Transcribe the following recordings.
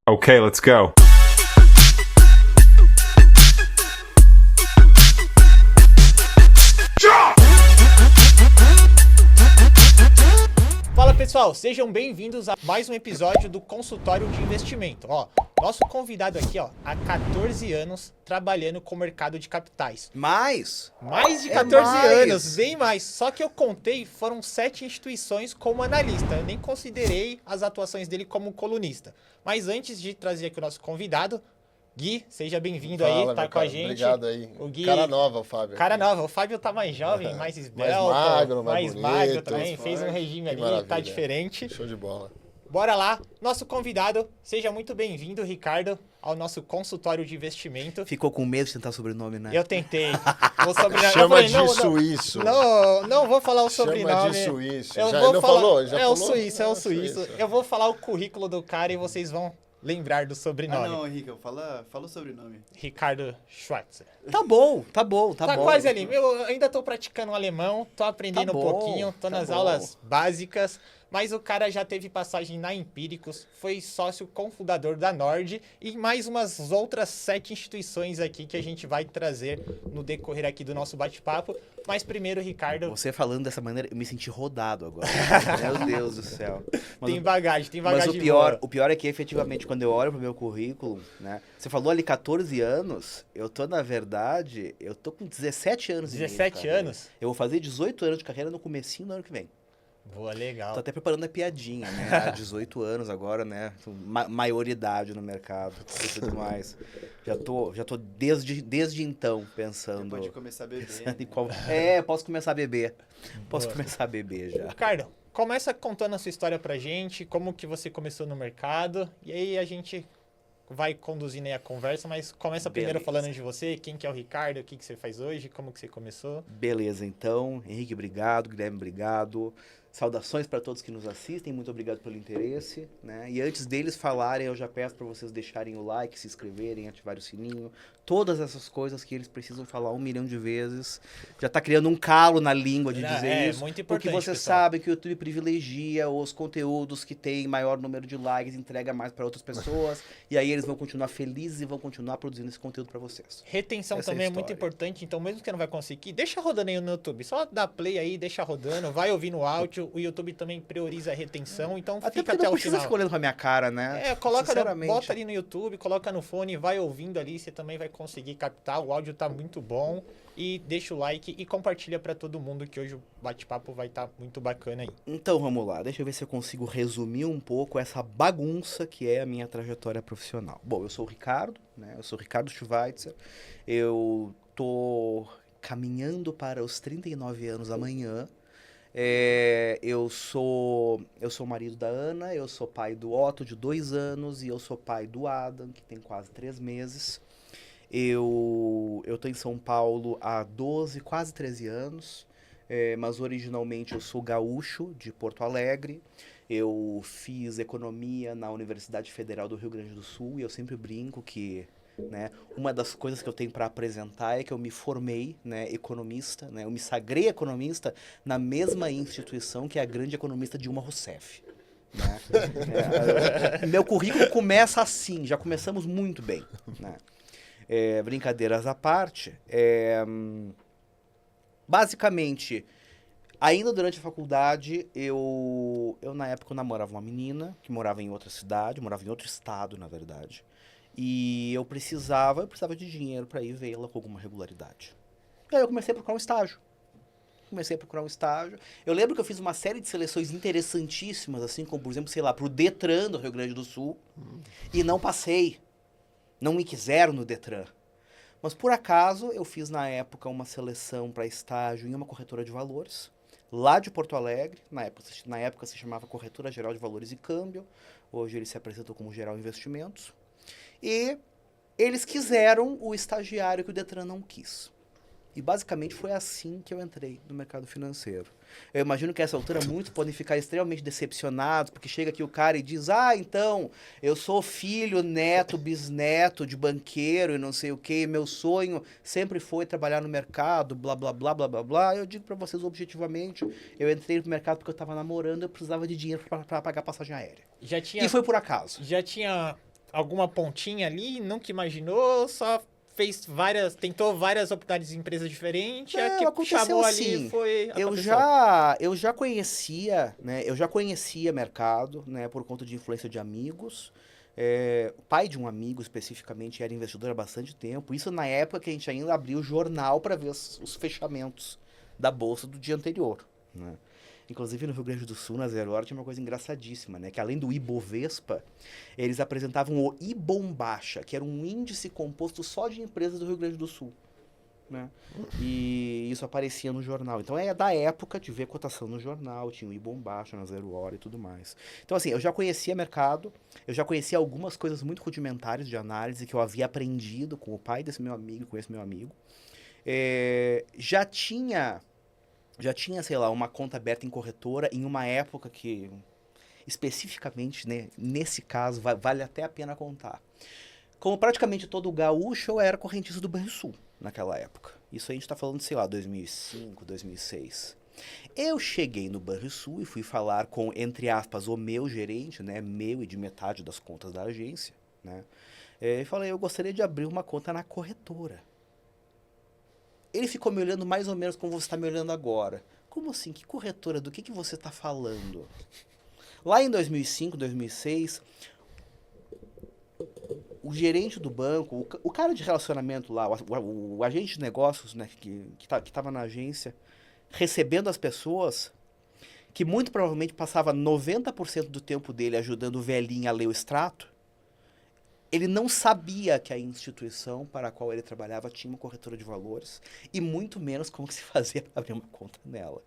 Okay, let's go. Fala pessoal, sejam bem-vindos a mais um episódio do Consultório de Investimento. Nosso convidado aqui, há 14 anos trabalhando com o mercado de capitais. Mais de 14 mais. anos, bem mais. Só que eu contei, foram 7 instituições como analista. Eu nem considerei as atuações dele como colunista. Mas antes de trazer aqui o nosso convidado, Gui, seja bem-vindo aí, tá com a gente. Obrigado aí. O Gui, cara nova, o Fábio. Cara nova, o Fábio tá mais jovem, mais esbelto, mais magro bonito, também, fez um regime ali, maravilha. tá diferente. Show de bola. Bora lá, nosso convidado, seja muito bem-vindo, Ricardo, ao nosso consultório de investimento. Ficou com medo de tentar sobrenome, né? Eu tentei. O sobrenome, Chama eu falei, de suíço. Não vou falar o sobrenome. Chama de suíço. Eu Já, vou ele falar, falou? Já é falou? o suíço, é o suíço. Suíço. Eu vou falar o currículo do cara e vocês vão lembrar do sobrenome. Ah, não, Henrique, fala o sobrenome. Ricardo Schwarzer. Tá bom. Tá bom. quase ali. Eu ainda tô praticando alemão, tô aprendendo Tá um bom, pouquinho, tô tá nas bom. aulas básicas, mas o cara já teve passagem na Empíricos, foi sócio cofundador da Nord e mais umas outras 7 instituições aqui que a gente vai trazer no decorrer aqui do nosso bate-papo. Mas primeiro, Ricardo, Você falando dessa maneira, eu me senti rodado agora. Meu Deus do céu. Mas tem o- bagagem Mas boa. o pior é que, efetivamente, quando eu olho pro meu currículo, né? Você falou ali 14 anos, eu tô com 17 anos. e meio de 17 carreira. anos? Eu vou fazer 18 anos de carreira no comecinho do ano que vem. Boa, legal. Tô até preparando a piadinha, né? Há 18 anos agora, né? Maioridade no mercado e tudo mais. Já tô desde então pensando. Pode começar a beber. pensando em qual... Né? posso começar a beber. Posso começar a beber já. Ricardo, começa contando a sua história pra gente, como que você começou no mercado, e aí a gente vai conduzindo aí a conversa, mas começa primeiro Beleza. falando de você, quem que é o Ricardo, o que que você faz hoje, como que você começou. Beleza, então. Henrique, obrigado. Guilherme, obrigado. Saudações para todos que nos assistem. Muito obrigado pelo interesse, né? E antes deles falarem, eu já peço para vocês deixarem o like, se inscreverem, ativar o sininho. Todas essas coisas que eles precisam falar 1 milhão de vezes. Já tá criando um calo na língua de dizer É isso. muito Porque importante, você pessoal. sabe que o YouTube privilegia os conteúdos que têm maior número de likes, entrega mais para outras pessoas. E aí eles vão continuar felizes e vão continuar produzindo esse conteúdo para vocês. Retenção Essa é a também é muito história. importante, então mesmo que você não vai conseguir, deixa rodando aí no YouTube. Só dá play aí, deixa rodando, vai ouvir no áudio. O YouTube também prioriza a retenção, então Até fica porque até não o precisa final. ficar olhando pra minha cara, né? Sinceramente. Bota ali no YouTube, coloca no fone, vai ouvindo ali, você também vai conseguir captar. O áudio tá muito bom. E deixa o like e compartilha pra todo mundo que hoje o bate-papo vai estar muito bacana aí. Então vamos lá, deixa eu ver se eu consigo resumir um pouco essa bagunça que é a minha trajetória profissional. Bom, eu sou o Ricardo, né? Eu sou o Ricardo Schweitzer. Eu tô caminhando para os 39 anos amanhã. Eu sou marido da Ana, eu sou pai do Otto, de 2 anos, e eu sou pai do Adam, que tem quase 3 meses. Eu tô em São Paulo há 12, quase 13 anos, mas originalmente eu sou gaúcho, de Porto Alegre. Eu fiz economia na Universidade Federal do Rio Grande do Sul e eu sempre brinco que, né, uma das coisas que eu tenho para apresentar é que eu me formei, né, economista, né, eu me sagrei economista na mesma instituição que é a grande economista Dilma Rousseff. Né? Meu currículo começa assim, já começamos muito bem, né? Brincadeiras à parte, basicamente, ainda durante a faculdade, eu na época eu namorava uma menina que morava em outra cidade, morava em outro estado, na verdade, e eu precisava de dinheiro para ir vê-la com alguma regularidade. E aí eu comecei a procurar um estágio. Eu lembro que eu fiz uma série de seleções interessantíssimas, assim como, por exemplo, sei lá, pro Detran do Rio Grande do Sul, e não passei. Não me quiseram no Detran. Mas, por acaso, eu fiz, na época, uma seleção para estágio em uma corretora de valores, lá de Porto Alegre. Na época se chamava Corretora Geral de Valores e Câmbio. Hoje ele se apresentou como Geral Investimentos. E eles quiseram o estagiário que o Detran não quis. E basicamente foi assim que eu entrei no mercado financeiro. Eu imagino que a essa altura muitos podem ficar extremamente decepcionados, porque chega aqui o cara e diz, então, eu sou filho, neto, bisneto de banqueiro e não sei o quê, meu sonho sempre foi trabalhar no mercado, blá, blá, blá, blá, blá, blá. Eu digo pra vocês objetivamente, eu entrei no mercado porque eu tava namorando, eu precisava de dinheiro para pagar passagem aérea. E foi por acaso. Já tinha alguma pontinha ali, nunca imaginou, só tentou várias oportunidades em empresas diferentes, a Não, que aconteceu chamou assim. ali foi... Eu já conhecia, né? Eu já conhecia mercado, né? Por conta de influência de amigos. O pai de um amigo, especificamente, era investidor há bastante tempo. Isso na época que a gente ainda abria o jornal para ver os fechamentos da bolsa do dia anterior, né? Inclusive no Rio Grande do Sul, na Zero Hora, tinha uma coisa engraçadíssima, né? Que além do Ibovespa, eles apresentavam o Ibombacha, que era um índice composto só de empresas do Rio Grande do Sul, né? E isso aparecia no jornal. Então é da época de ver cotação no jornal, tinha o Ibombacha na Zero Hora e tudo mais. Então assim, eu já conhecia mercado, eu já conhecia algumas coisas muito rudimentares de análise que eu havia aprendido com o pai desse meu amigo, com esse meu amigo. Já tinha, sei lá, uma conta aberta em corretora em uma época que, especificamente, né, nesse caso, vale até a pena contar. Como praticamente todo gaúcho, eu era correntista do Banrisul naquela época. Isso a gente tá falando, sei lá, 2005, 2006. Eu cheguei no Banrisul e fui falar com, entre aspas, o meu gerente, né, meu e de metade das contas da agência, né, e falei, eu gostaria de abrir uma conta na corretora. Ele ficou me olhando mais ou menos como você está me olhando agora. Como assim? Que corretora? Do que você está falando? Lá em 2005, 2006, o gerente do banco, o cara de relacionamento lá, o agente de negócios, né, que estava na agência, recebendo as pessoas, que muito provavelmente passava 90% do tempo dele ajudando o velhinho a ler o extrato, ele não sabia que a instituição para a qual ele trabalhava tinha uma corretora de valores e muito menos como que se fazia para abrir uma conta nela,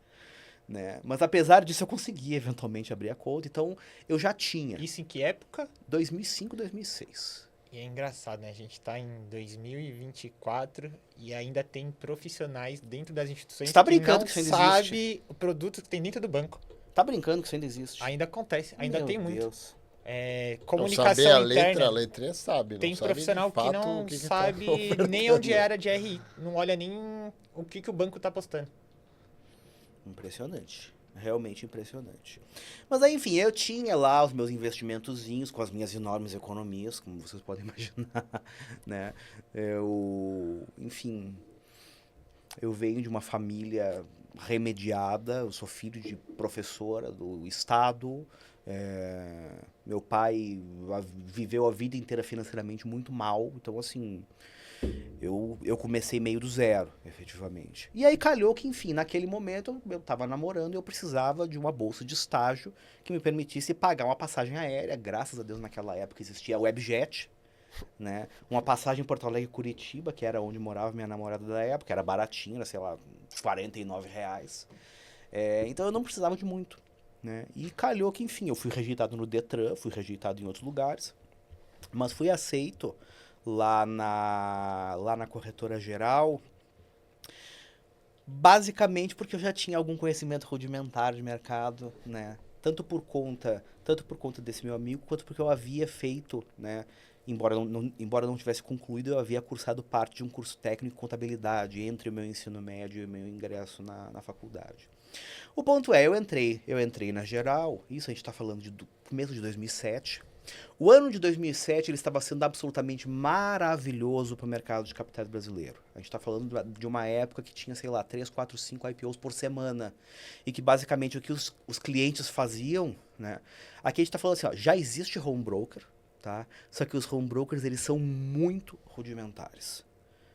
né? Mas apesar disso eu consegui eventualmente abrir a conta, então eu já tinha. Isso em que época? 2005, 2006. E é engraçado, né? A gente tá em 2024 e ainda tem profissionais dentro das instituições Você tá que brincando não que isso ainda sabe o produto que tem dentro do banco. Tá brincando que isso ainda existe? Ainda acontece, ainda Meu tem muito. Deus. Não Comunicação saber a interna. letra, a letrinha sabe. Não Tem sabe profissional de fato que não o que tá sabe ofertando. nem onde era de RI. Não olha nem o que o banco tá postando. Impressionante. Realmente impressionante. Mas aí, enfim, eu tinha lá os meus investimentozinhos com as minhas enormes economias, como vocês podem imaginar, né? Enfim, eu venho de uma família remediada, eu sou filho de professora do estado, meu pai viveu a vida inteira financeiramente muito mal, então assim, eu comecei meio do zero, efetivamente. E aí calhou que, enfim, naquele momento eu tava namorando e eu precisava de uma bolsa de estágio que me permitisse pagar uma passagem aérea, graças a Deus naquela época existia a Webjet, né? Uma passagem em Porto Alegre-Curitiba, que era onde morava minha namorada da época, era baratinho, era, sei lá, R$49. Então eu não precisava de muito, né? E calhou que, enfim, eu fui rejeitado no Detran, fui rejeitado em outros lugares, mas fui aceito lá na corretora geral, basicamente porque eu já tinha algum conhecimento rudimentar de mercado, né? Tanto por conta desse meu amigo, quanto porque eu havia feito, né? Embora não tivesse concluído, eu havia cursado parte de um curso técnico de contabilidade entre o meu ensino médio e o meu ingresso na faculdade. O ponto é, eu entrei na geral, isso a gente está falando do começo de 2007. O ano de 2007 ele estava sendo absolutamente maravilhoso para o mercado de capitais brasileiro. A gente está falando de uma época que tinha, sei lá, 3, 4, 5 IPOs por semana. E que basicamente o que os clientes faziam, né? Aqui a gente está falando assim, ó, já existe home broker, tá? Só que os home brokers eles são muito rudimentares.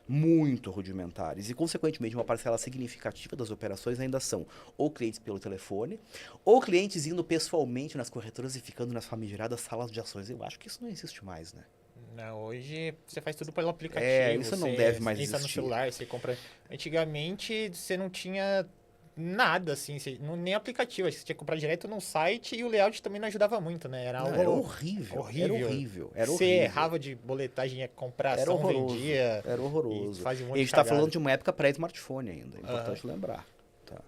Muito rudimentares e, consequentemente, uma parcela significativa das operações ainda são ou clientes pelo telefone, ou clientes indo pessoalmente nas corretoras e ficando nas famigeradas salas de ações. Eu acho que isso não existe mais, né? Não, hoje você faz tudo pelo aplicativo. Isso não deve mais entra no existir. celular, você compra. Antigamente você não tinha nada, assim, nem aplicativo. Você tinha que comprar direto num site e o layout também não ajudava muito, né? Era algo Era horrível. horrível. Era horrível. Era Você horrível. errava de boletagem, ia comprar Era ação, horroroso. vendia. Era horroroso. E fazia um monte E a gente de tá cagada. falando de uma época pré-smartphone ainda. É importante lembrar. Tá?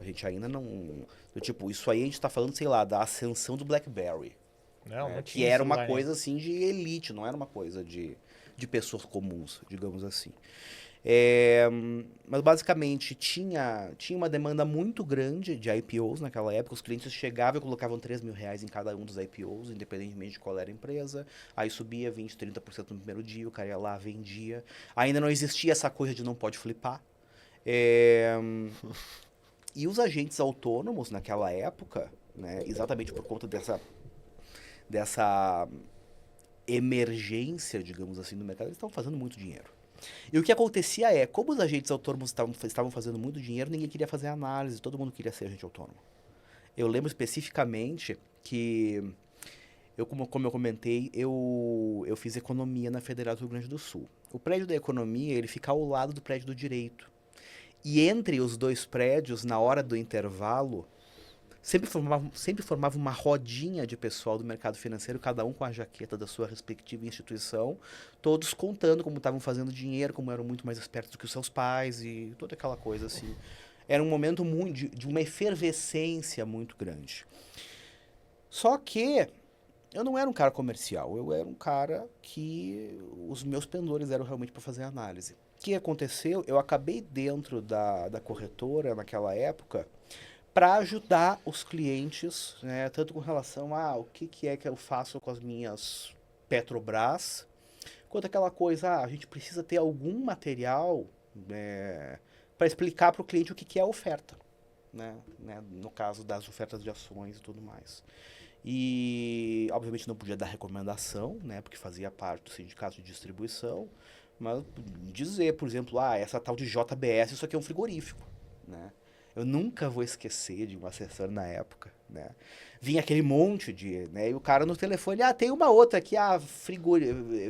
A gente ainda não... Tipo, isso aí a gente tá falando, sei lá, da ascensão do BlackBerry. Não, não Que tinha era uma celular, coisa, assim, de elite. Não era uma coisa de pessoas comuns, digamos assim. Mas basicamente tinha uma demanda muito grande de IPOs naquela época. Os clientes chegavam e colocavam R$3.000 em cada um dos IPOs, independentemente de qual era a empresa. Aí subia 20%, 30% no primeiro dia, o cara ia lá, vendia. Ainda não existia essa coisa de não pode flipar. E os agentes autônomos naquela época, né, exatamente por conta dessa emergência, digamos assim, no mercado, eles estavam fazendo muito dinheiro. E o que acontecia é, como os agentes autônomos estavam fazendo muito dinheiro, ninguém queria fazer análise, todo mundo queria ser agente autônomo. Eu lembro especificamente que, como eu comentei, eu fiz economia na Federal do Rio Grande do Sul. O prédio da economia, ele fica ao lado do prédio do direito. E entre os dois prédios, na hora do intervalo, sempre formava uma rodinha de pessoal do mercado financeiro, cada um com a jaqueta da sua respectiva instituição, todos contando como estavam fazendo dinheiro, como eram muito mais espertos do que os seus pais e toda aquela coisa assim. Era um momento de uma efervescência muito grande. Só que eu não era um cara comercial, eu era um cara que os meus pendores eram realmente para fazer análise. O que aconteceu? Eu acabei dentro da corretora naquela época para ajudar os clientes, né, tanto com relação a o que é que eu faço com as minhas Petrobras, quanto aquela coisa, a gente precisa ter algum material para explicar para o cliente o que é a oferta, né, no caso das ofertas de ações e tudo mais. E, obviamente, não podia dar recomendação, né, porque fazia parte do sindicato de distribuição, mas dizer, por exemplo, essa tal de JBS, isso aqui é um frigorífico, né. Eu nunca vou esquecer de um assessor na época, né? Vinha aquele monte né? E o cara no telefone, tem uma outra aqui,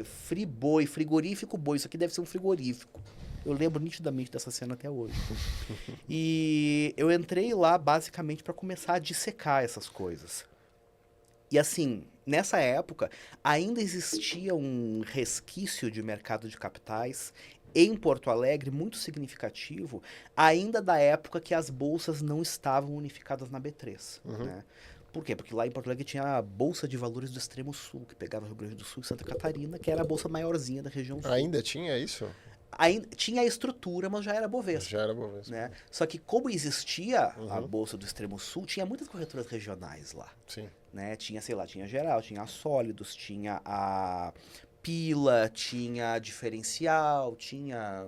Friboi, frigorífico boi, isso aqui deve ser um frigorífico. Eu lembro nitidamente dessa cena até hoje. E eu entrei lá basicamente para começar a dissecar essas coisas. E assim, nessa época, ainda existia um resquício de mercado de capitais em Porto Alegre, muito significativo, ainda da época que as bolsas não estavam unificadas na B3. Né? Por quê? Porque lá em Porto Alegre tinha a Bolsa de Valores do Extremo Sul, que pegava Rio Grande do Sul e Santa Catarina, que era a bolsa maiorzinha da região sul. Ainda tinha isso? Ainda tinha a estrutura, mas já era Bovespa. Já era Bovespa. Né? Só que como existia a Bolsa do Extremo Sul, tinha muitas corretoras regionais lá. Sim. Né? Tinha, sei lá, tinha a Geral, tinha a Sólidos, tinha a Pila, tinha Diferencial, tinha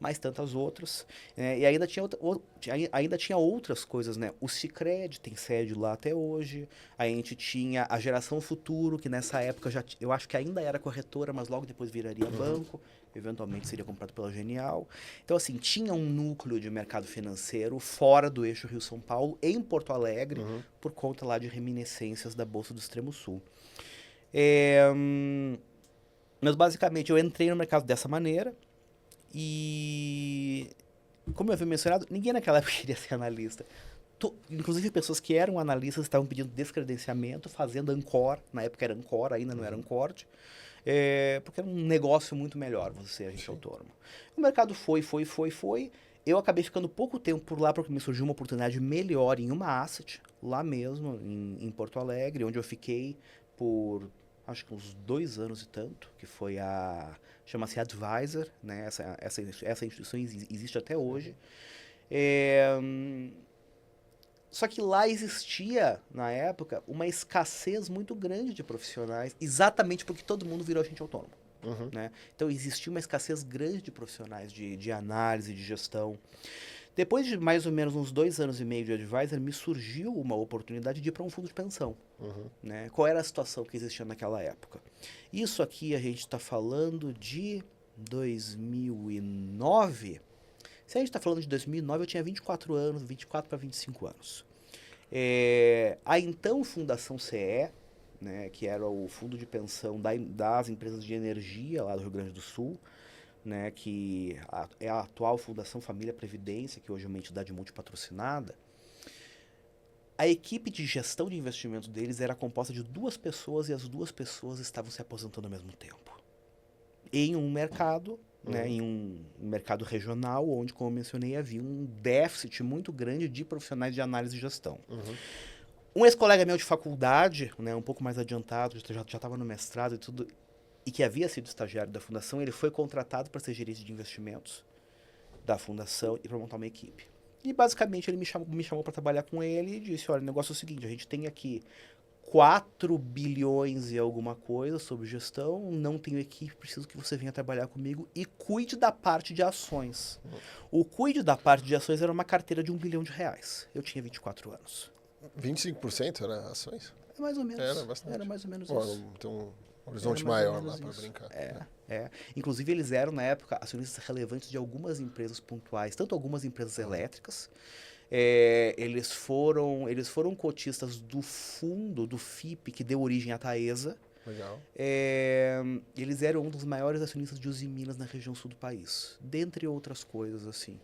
mais tantas outras. E ainda tinha outras coisas, né? O Sicredi tem sede lá até hoje. A gente tinha a Geração Futuro, que nessa época eu acho que ainda era corretora, mas logo depois viraria banco. Eventualmente seria comprado pela Genial. Então, assim, tinha um núcleo de mercado financeiro fora do eixo Rio-São Paulo, em Porto Alegre, por conta lá de reminiscências da Bolsa do Extremo Sul. Mas, basicamente, eu entrei no mercado dessa maneira e, como eu havia mencionado, ninguém naquela época queria ser analista. Inclusive, pessoas que eram analistas estavam pedindo descredenciamento, fazendo Ancor. Na época era Ancor, ainda não era Ancord. Porque era um negócio muito melhor você ser agente autônomo. O mercado foi. Eu acabei ficando pouco tempo por lá porque me surgiu uma oportunidade melhor em uma asset, lá mesmo, em Porto Alegre, onde eu fiquei por, acho que uns 2 anos e tanto, que foi chama-se Advisor, né? Essa instituição existe até hoje. Só que lá existia, na época, uma escassez muito grande de profissionais, exatamente porque todo mundo virou agente autônomo. Né? Então, existia uma escassez grande de profissionais de análise, de gestão. Depois de mais ou menos uns 2 anos e meio de advisor, me surgiu uma oportunidade de ir para um fundo de pensão. Né? Qual era a situação que existia naquela época? Isso aqui a gente está falando de 2009. Se a gente está falando de 2009, eu tinha 24 anos, 24 para 25 anos. A então Fundação CE, né, que era o fundo de pensão das empresas de energia lá do Rio Grande do Sul, né, que é a atual Fundação Família Previdência, que hoje é uma entidade multipatrocinada, a equipe de gestão de investimentos deles era composta de 2 pessoas e as 2 pessoas estavam se aposentando ao mesmo tempo. Em um mercado, né, em um mercado regional, onde, como eu mencionei, havia um déficit muito grande de profissionais de análise e gestão. Um ex-colega meu de faculdade, né, um pouco mais adiantado, já estava no mestrado e tudo, e que havia sido estagiário da fundação, ele foi contratado para ser gerente de investimentos. da fundação e para montar uma equipe. E basicamente ele me chamou para trabalhar com ele e disse, olha, o negócio é o seguinte, a gente tem aqui 4 bilhões e alguma coisa sobre gestão, não tenho equipe, preciso que você venha trabalhar comigo e cuide da parte de ações. O cuide da parte de ações era uma carteira de R$1 bilhão. Eu tinha 24 anos. 25% era ações? É mais ou menos. Era bastante. Era mais ou menos Pô, isso. tem um horizonte Era mais ou maior menos lá pra isso. brincar. É. Inclusive, eles eram, na época, acionistas relevantes de algumas empresas pontuais, tanto algumas empresas elétricas. Eles foram cotistas do fundo, do FIP, que deu origem à Taesa. Legal. Eles eram um dos maiores acionistas de Usiminas na região sul do país. Dentre outras coisas, assim.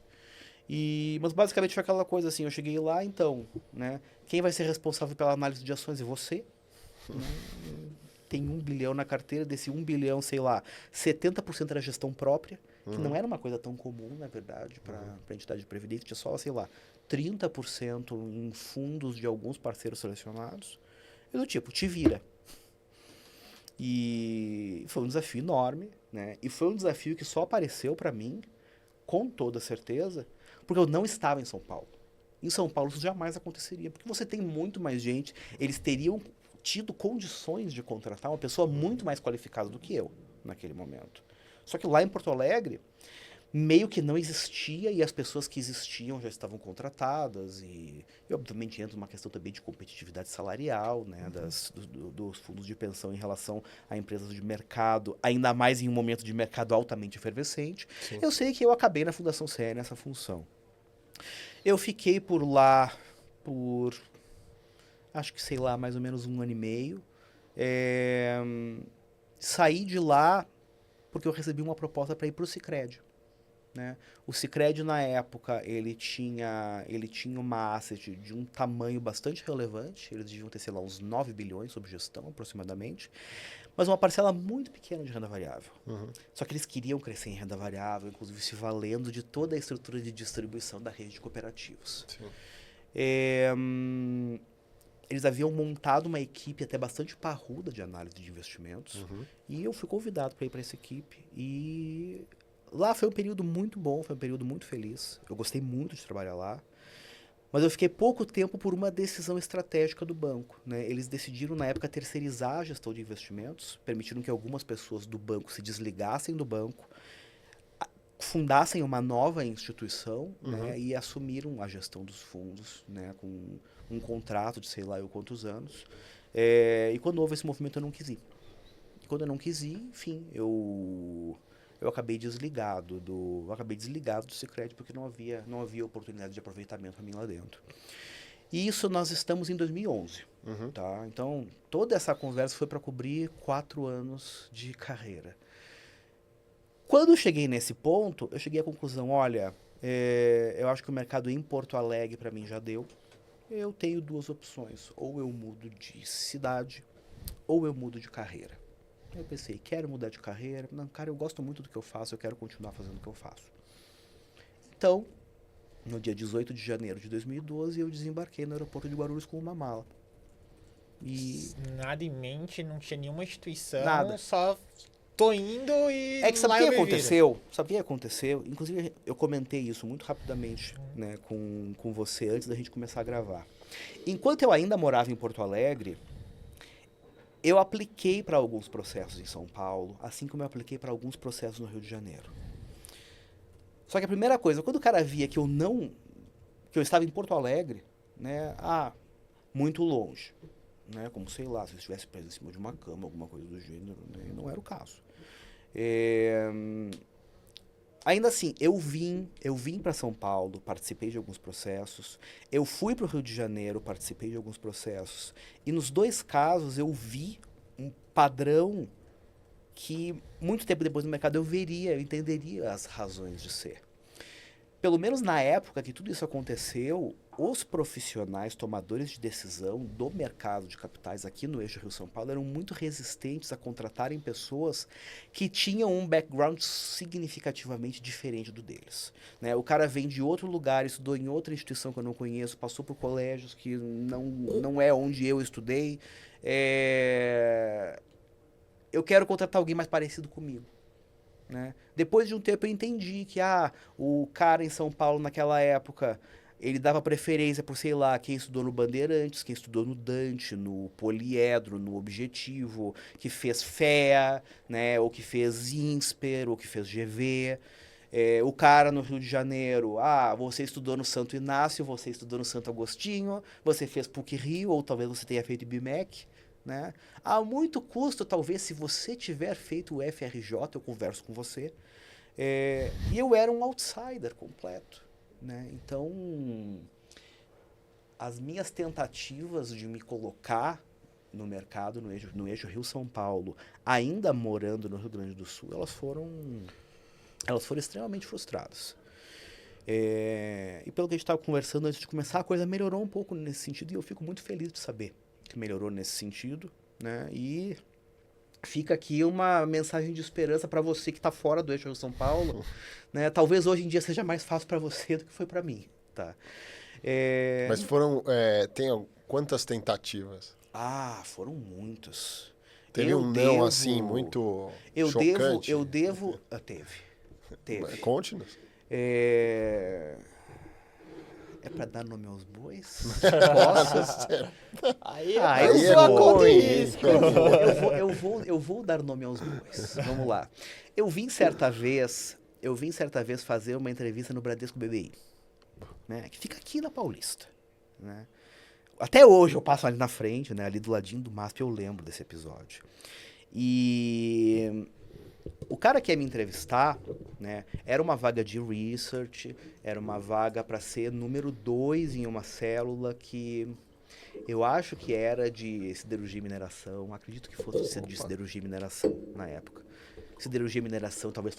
Mas basicamente foi aquela coisa assim, eu cheguei lá, então, né? Quem vai ser responsável pela análise de ações é você. Né? Tem 1 bilhão na carteira, desse 1 bilhão, sei lá, 70% era gestão própria, que não era uma coisa tão comum, na verdade, para a entidade de previdência, tinha só, sei lá, 30% em fundos de alguns parceiros selecionados. E do tipo, te vira. E foi um desafio enorme, né? E foi um desafio que só apareceu para mim, com toda certeza, porque eu não estava em São Paulo. Em São Paulo isso jamais aconteceria, porque você tem muito mais gente, eles teriam tido condições de contratar uma pessoa muito mais qualificada do que eu, naquele momento. Só que lá em Porto Alegre, meio que não existia e as pessoas que existiam já estavam contratadas e obviamente entra uma questão também de competitividade salarial, né, dos fundos de pensão em relação a empresas de mercado, ainda mais em um momento de mercado altamente efervescente. Sim. Eu sei que eu acabei na Fundação CE nessa função. Eu fiquei por lá por, acho que sei lá, mais ou menos 1 ano e meio. Saí de lá porque eu recebi uma proposta para ir para o Sicredi. Né? O Sicredi, na época, ele tinha uma asset de um tamanho bastante relevante, eles deviam ter, sei lá, uns 9 bilhões sob gestão, aproximadamente, mas uma parcela muito pequena de renda variável. Só que eles queriam crescer em renda variável, inclusive se valendo de toda a estrutura de distribuição da rede de cooperativas. Sim. Eles haviam montado uma equipe até bastante parruda de análise de investimentos, e eu fui convidado para ir para essa equipe, e lá foi um período muito bom, foi um período muito feliz. Eu gostei muito de trabalhar lá. Mas eu fiquei pouco tempo por uma decisão estratégica do banco. Né? Eles decidiram, na época, terceirizar a gestão de investimentos, permitiram que algumas pessoas do banco se desligassem do banco, fundassem uma nova instituição, né? E assumiram a gestão dos fundos, né? Com um contrato de sei lá eu quantos anos. E quando houve esse movimento, eu não quis ir. E quando eu não quis ir, enfim, eu acabei desligado do Sicredi porque não havia oportunidade de aproveitamento para mim lá dentro. E isso nós estamos em 2011, tá? Então, toda essa conversa foi para cobrir 4 anos de carreira. Quando eu cheguei nesse ponto, eu cheguei à conclusão, olha, eu acho que o mercado em Porto Alegre para mim já deu. Eu tenho 2 opções, ou eu mudo de cidade, ou eu mudo de carreira. Eu pensei, quero mudar de carreira. Não, cara, eu gosto muito do que eu faço, eu quero continuar fazendo o que eu faço. Então, no dia 18 de janeiro de 2012, eu desembarquei no aeroporto de Guarulhos com uma mala. Nada em mente, não tinha nenhuma instituição, Nada. só tô indo e É que sabe lá o que eu me viro. aconteceu? Sabe o que aconteceu? Inclusive, eu comentei isso muito rapidamente, né, com você antes da gente começar a gravar. Enquanto eu ainda morava em Porto Alegre, eu apliquei para alguns processos em São Paulo, assim como eu apliquei para alguns processos no Rio de Janeiro. Só que a primeira coisa, quando o cara via que eu estava em Porto Alegre, né, muito longe, né, como sei lá, se eu estivesse preso em cima de uma cama, alguma coisa do gênero, né, não era o caso. Ainda assim, eu vim para São Paulo, participei de alguns processos. Eu fui para o Rio de Janeiro, participei de alguns processos. E nos 2 casos eu vi um padrão que muito tempo depois no mercado eu entenderia as razões de ser. Pelo menos na época que tudo isso aconteceu, os profissionais tomadores de decisão do mercado de capitais aqui no eixo Rio-São Paulo eram muito resistentes a contratarem pessoas que tinham um background significativamente diferente do deles. Né? O cara vem de outro lugar, estudou em outra instituição que eu não conheço, passou por colégios que não é onde eu estudei. Eu quero contratar alguém mais parecido comigo. né? Depois de um tempo eu entendi que o cara em São Paulo naquela época, ele dava preferência por, sei lá, quem estudou no Bandeirantes, quem estudou no Dante, no Poliedro, no Objetivo, que fez FEA, né? Ou que fez INSPER, ou que fez GV. O cara no Rio de Janeiro, você estudou no Santo Inácio, você estudou no Santo Agostinho, você fez PUC-Rio, ou talvez você tenha feito IBMEC, né? A muito custo, talvez, se você tiver feito o FRJ, eu converso com você. E eu era um outsider completo, né? Então, as minhas tentativas de me colocar no mercado, no eixo Rio-São Paulo, ainda morando no Rio Grande do Sul, elas foram extremamente frustradas. E pelo que a gente estava conversando antes de começar, a coisa melhorou um pouco nesse sentido e eu fico muito feliz de saber que melhorou nesse sentido, né? E fica aqui uma mensagem de esperança para você que está fora do eixo Rio-São Paulo, né? Talvez hoje em dia seja mais fácil para você do que foi para mim, tá? Mas quantas tentativas? Foram muitas. Teve um não assim muito chocante? Teve. Conte-nos. É pra dar nome aos bois? Posso? Aí Aí sua bom, conta hein? em risco. Eu vou dar nome aos bois. Vamos lá. Eu vim certa vez fazer uma entrevista no Bradesco BBI, né? Que fica aqui na Paulista, né? Até hoje eu passo ali na frente, né? Ali do ladinho do MASP, eu lembro desse episódio. E o cara que ia me entrevistar, né, era uma vaga de research, era uma vaga para ser número 2 em uma célula que eu acho que era de siderurgia e mineração, acredito que fosse de siderurgia e mineração na época. Siderurgia e mineração, talvez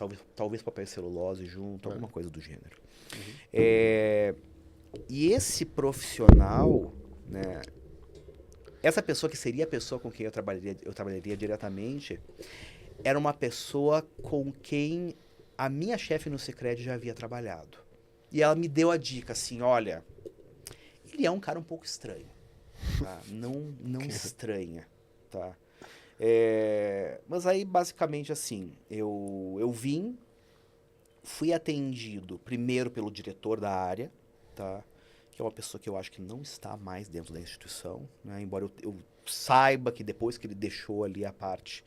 papel e celulose junto, alguma coisa do gênero. E esse profissional, né, essa pessoa que seria a pessoa com quem eu trabalharia diretamente, era uma pessoa com quem a minha chefe no Sicredi já havia trabalhado. E ela me deu a dica, assim, olha, ele é um cara um pouco estranho, tá? Não estranha, tá? Mas aí, basicamente, assim, eu fui atendido primeiro pelo diretor da área, tá? Que é uma pessoa que eu acho que não está mais dentro da instituição, né? Embora eu saiba que depois que ele deixou ali a parte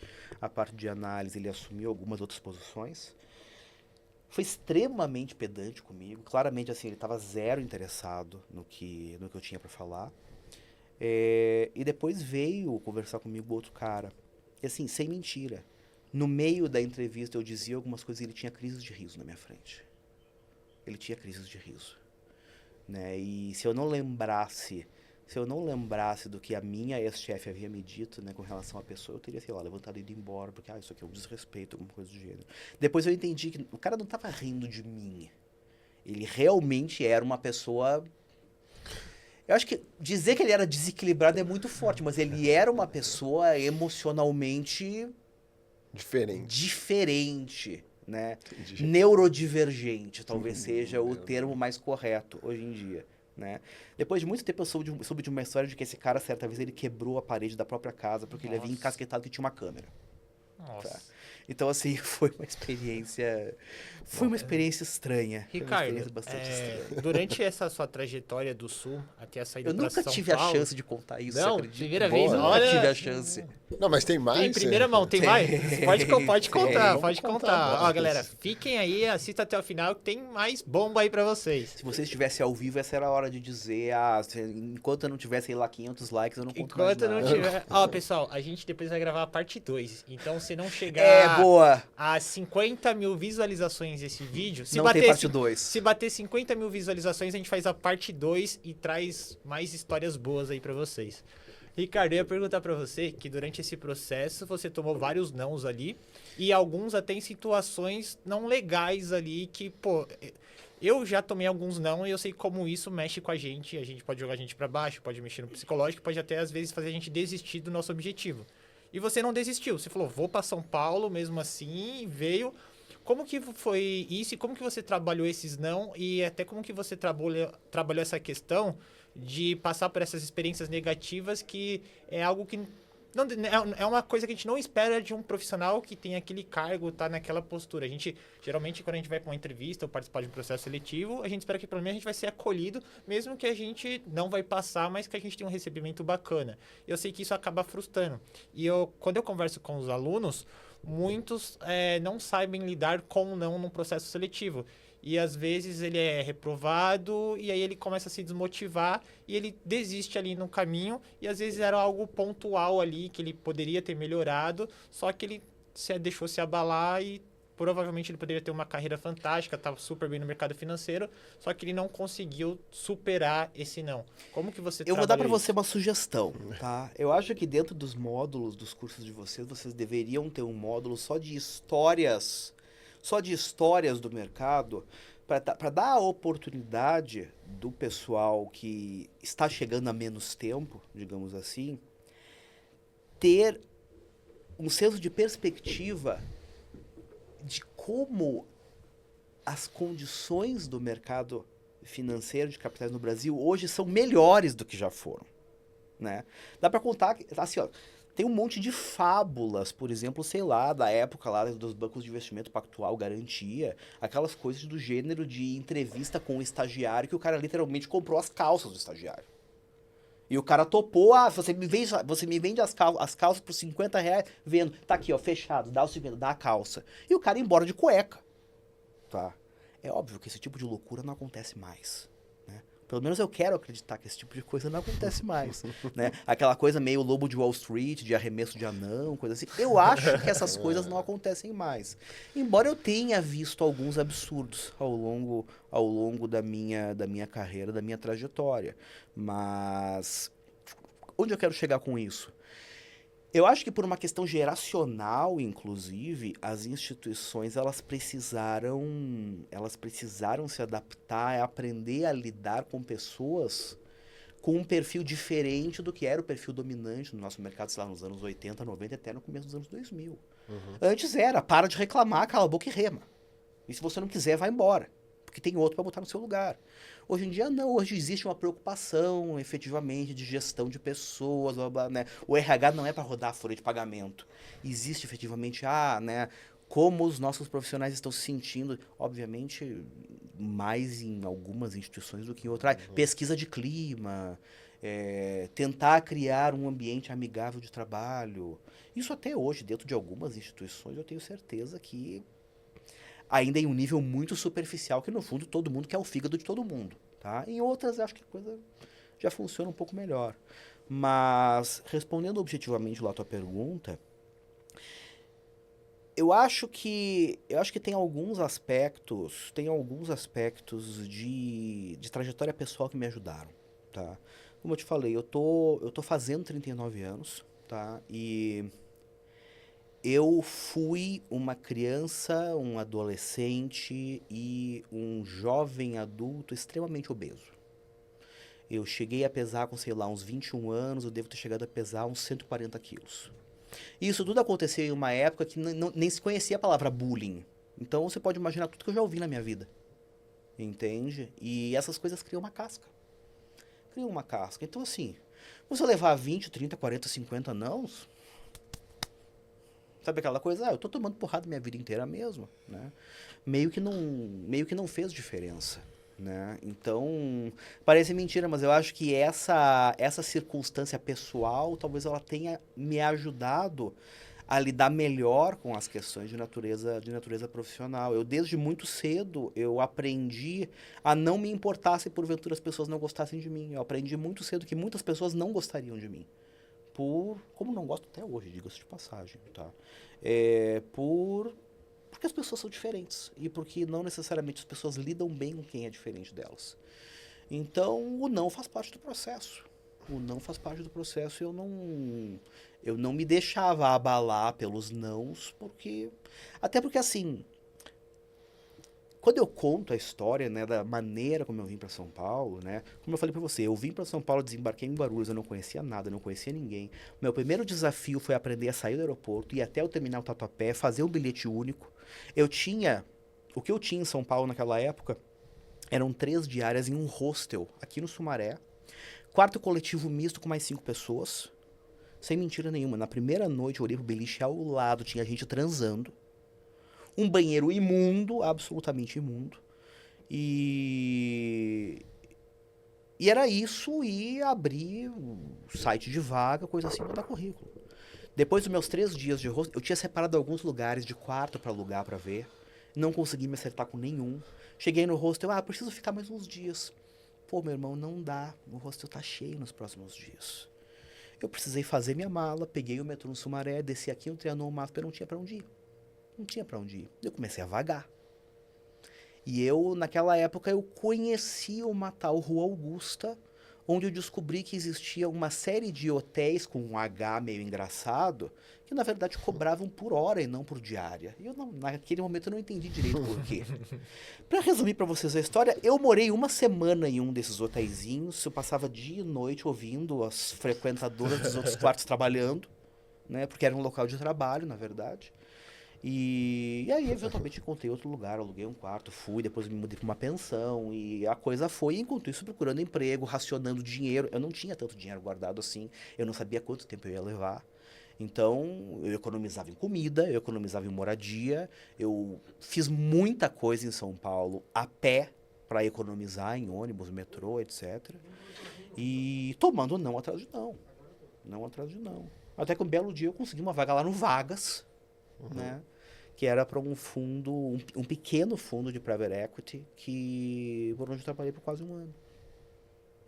de análise, ele assumiu algumas outras posições. Foi extremamente pedante comigo, claramente assim, ele estava zero interessado no que eu tinha para falar. E depois veio conversar comigo outro cara, e assim, sem mentira, no meio da entrevista eu dizia algumas coisas e ele tinha crises de riso na minha frente. Ele tinha crises de riso, né? E se eu não lembrasse do que a minha ex-chefe havia me dito, né, com relação à pessoa, eu teria, sei lá, levantado e ido embora, porque, isso aqui é um desrespeito, alguma coisa do gênero. Depois eu entendi que o cara não estava rindo de mim. Ele realmente era uma pessoa... Eu acho que dizer que ele era desequilibrado é muito forte, mas ele era uma pessoa emocionalmente... Diferente, né? Entendi. Neurodivergente, talvez seja o termo mais correto hoje em dia, né? Depois de muito tempo eu soube de uma história de que esse cara, certa vez, ele quebrou a parede da própria casa porque ele havia encasquetado que tinha uma câmera. Nossa. Tá? Então, assim, foi uma experiência estranha. Foi uma Ricardo, experiência bastante estranha. durante essa sua trajetória do Sul até a saída Eu para nunca São tive Paulo... a chance de contar isso, você Não, acredita? primeira Boa, vez, né? Nunca olha... tive a chance. Não, mas tem mais? Em primeira mão, tem mais? Pode contar, Vamos pode contar contar. Ó, mais. galera, fiquem aí, assista até o final, que tem mais bomba aí pra vocês. Se você estivesse ao vivo, essa era a hora de dizer, enquanto eu não tivesse, sei lá, 500 likes, eu não conto mais Enquanto não nada. tiver... Ó, pessoal, a gente depois vai gravar a parte 2. Então, se não chegar Boa! a 50 mil visualizações esse vídeo... Se Não bater, tem parte 2. Se bater 50 mil visualizações, a gente faz a parte 2 e traz mais histórias boas aí pra vocês. Ricardo, eu ia perguntar pra você que durante esse processo você tomou vários nãos ali e alguns até em situações não legais ali que, pô... Eu já tomei alguns não e eu sei como isso mexe com a gente pode jogar a gente pra baixo, pode mexer no psicológico, pode até às vezes fazer a gente desistir do nosso objetivo. E você não desistiu, você falou, vou pra São Paulo mesmo assim, veio... Como que foi isso e como que você trabalhou esses não e até como que você trabalhou essa questão de passar por essas experiências negativas que é algo que Não, é uma coisa que a gente não espera de um profissional que tem aquele cargo, tá naquela postura. A gente, geralmente, quando a gente vai para uma entrevista ou participar de um processo seletivo, a gente espera que pelo menos a gente vai ser acolhido, mesmo que a gente não vai passar, mas que a gente tenha um recebimento bacana. Eu sei que isso acaba frustrando. E quando eu converso com os alunos, muitos não sabem lidar com o não num processo seletivo. E às vezes ele é reprovado e aí ele começa a se desmotivar e ele desiste ali no caminho, e às vezes era algo pontual ali que ele poderia ter melhorado, só que ele deixou se abalar e provavelmente ele poderia ter uma carreira fantástica, estava super bem no mercado financeiro, só que ele não conseguiu superar esse não. Como que você Eu vou dar para isso? você uma sugestão, tá? Eu acho que dentro dos módulos dos cursos de vocês deveriam ter um módulo só de histórias do mercado, para dar a oportunidade do pessoal que está chegando há menos tempo, digamos assim, ter um senso de perspectiva de como as condições do mercado financeiro de capitais no Brasil hoje são melhores do que já foram, né? Dá para contar que, assim, ó, tem um monte de fábulas, por exemplo, sei lá, da época lá dos bancos de investimento pactual, garantia, aquelas coisas do gênero de entrevista com o estagiário, que o cara literalmente comprou as calças do estagiário. E o cara topou, você me vende as calças por R$50, vendo, tá aqui, ó, fechado, dá o 50, dá a calça. E o cara ia embora de cueca, tá? É óbvio que esse tipo de loucura não acontece mais, né? Pelo menos eu quero acreditar que esse tipo de coisa não acontece mais, né? Aquela coisa meio Lobo de Wall Street, de arremesso de anão, coisa assim. Eu acho que essas coisas não acontecem mais. Embora eu tenha visto alguns absurdos ao longo da minha carreira, da minha trajetória. Mas onde eu quero chegar com isso? Eu acho que por uma questão geracional, inclusive, as instituições elas precisaram se adaptar, aprender a lidar com pessoas com um perfil diferente do que era o perfil dominante no nosso mercado, sei lá, nos anos 80, 90, até no começo dos anos 2000. Antes era, para de reclamar, cala a boca e rema. E se você não quiser, vai embora, porque tem outro para botar no seu lugar. Hoje em dia não, hoje existe uma preocupação efetivamente de gestão de pessoas, blá, blá, né? O RH não é para rodar a folha de pagamento. Existe efetivamente, né, como os nossos profissionais estão se sentindo, obviamente mais em algumas instituições do que em outras. Pesquisa de clima, tentar criar um ambiente amigável de trabalho. Isso até hoje, dentro de algumas instituições, eu tenho certeza que ainda em um nível muito superficial, que no fundo todo mundo quer o fígado de todo mundo, tá? Em outras, acho que a coisa já funciona um pouco melhor. Mas, respondendo objetivamente lá a tua pergunta, eu acho que tem alguns aspectos de trajetória pessoal que me ajudaram, tá? Como eu te falei, eu tô fazendo 39 anos, tá? E eu fui uma criança, um adolescente e um jovem adulto extremamente obeso. Eu cheguei a pesar com, sei lá, uns 21 anos, eu devo ter chegado a pesar uns 140 quilos. Isso tudo aconteceu em uma época que nem se conhecia a palavra bullying. Então você pode imaginar tudo que eu já ouvi na minha vida. Entende? E essas coisas criam uma casca. Então assim, você levar 20, 30, 40, 50 nãos... Sabe aquela coisa? Eu tô tomando porrada minha vida inteira mesmo, né? Meio que não fez diferença, né? Então, parece mentira, mas eu acho que essa circunstância pessoal, talvez ela tenha me ajudado a lidar melhor com as questões de natureza profissional. Eu, desde muito cedo, eu aprendi a não me importar se porventura as pessoas não gostassem de mim. Eu aprendi muito cedo que muitas pessoas não gostariam de mim. Como não gosto até hoje, diga-se de passagem, tá? Porque as pessoas são diferentes e porque não necessariamente as pessoas lidam bem com quem é diferente delas. Então, o não faz parte do processo. Eu não me deixava abalar pelos nãos, até porque assim, quando eu conto a história, né, da maneira como eu vim para São Paulo, né, como eu falei para você, eu vim para São Paulo, desembarquei em Guarulhos, eu não conhecia nada, não conhecia ninguém. Meu primeiro desafio foi aprender a sair do aeroporto, ir até o terminal Tatuapé, fazer um bilhete único. O que eu tinha em São Paulo naquela época eram 3 diárias em um hostel aqui no Sumaré, quarto coletivo misto com mais 5 pessoas, Sem mentira nenhuma. Na primeira noite eu olhei pro beliche ao lado, tinha gente transando. Um banheiro imundo, absolutamente imundo. E era isso, e abrir o site de vaga, coisa assim, mandar currículo. Depois dos meus 3 dias de rosto, eu tinha separado alguns lugares de quarto para alugar, para ver. Não consegui me acertar com nenhum. Cheguei no hostel, preciso ficar mais uns dias. Pô, meu irmão, não dá. O hostel tá cheio nos próximos dias. Eu precisei fazer minha mala, peguei o metrô no Sumaré, desci aqui no Trianon Masper, não tinha para onde ir. Não tinha para onde ir. Eu comecei a vagar. E eu, naquela época, eu conheci uma tal Rua Augusta, onde eu descobri que existia uma série de hotéis com um H meio engraçado, que na verdade cobravam por hora e não por diária. E eu naquele momento eu não entendi direito por quê. Pra resumir pra vocês a história, eu morei 1 semana em um desses hotéisinhos, eu passava dia e noite ouvindo as frequentadoras dos outros quartos trabalhando, né, porque era um local de trabalho, na verdade. E aí, eventualmente, encontrei outro lugar, aluguei um quarto, fui, depois me mudei para uma pensão, e a coisa foi, enquanto isso, procurando emprego, racionando dinheiro. Eu não tinha tanto dinheiro guardado assim, eu não sabia quanto tempo eu ia levar. Então, eu economizava em comida, eu economizava em moradia, eu fiz muita coisa em São Paulo a pé para economizar em ônibus, metrô, etc. E tomando não atrás de não. Não atrás de não. Até que um belo dia eu consegui uma vaga lá no Vagas, né? Que era para um fundo, um pequeno fundo de private equity, por onde eu trabalhei por quase 1 ano.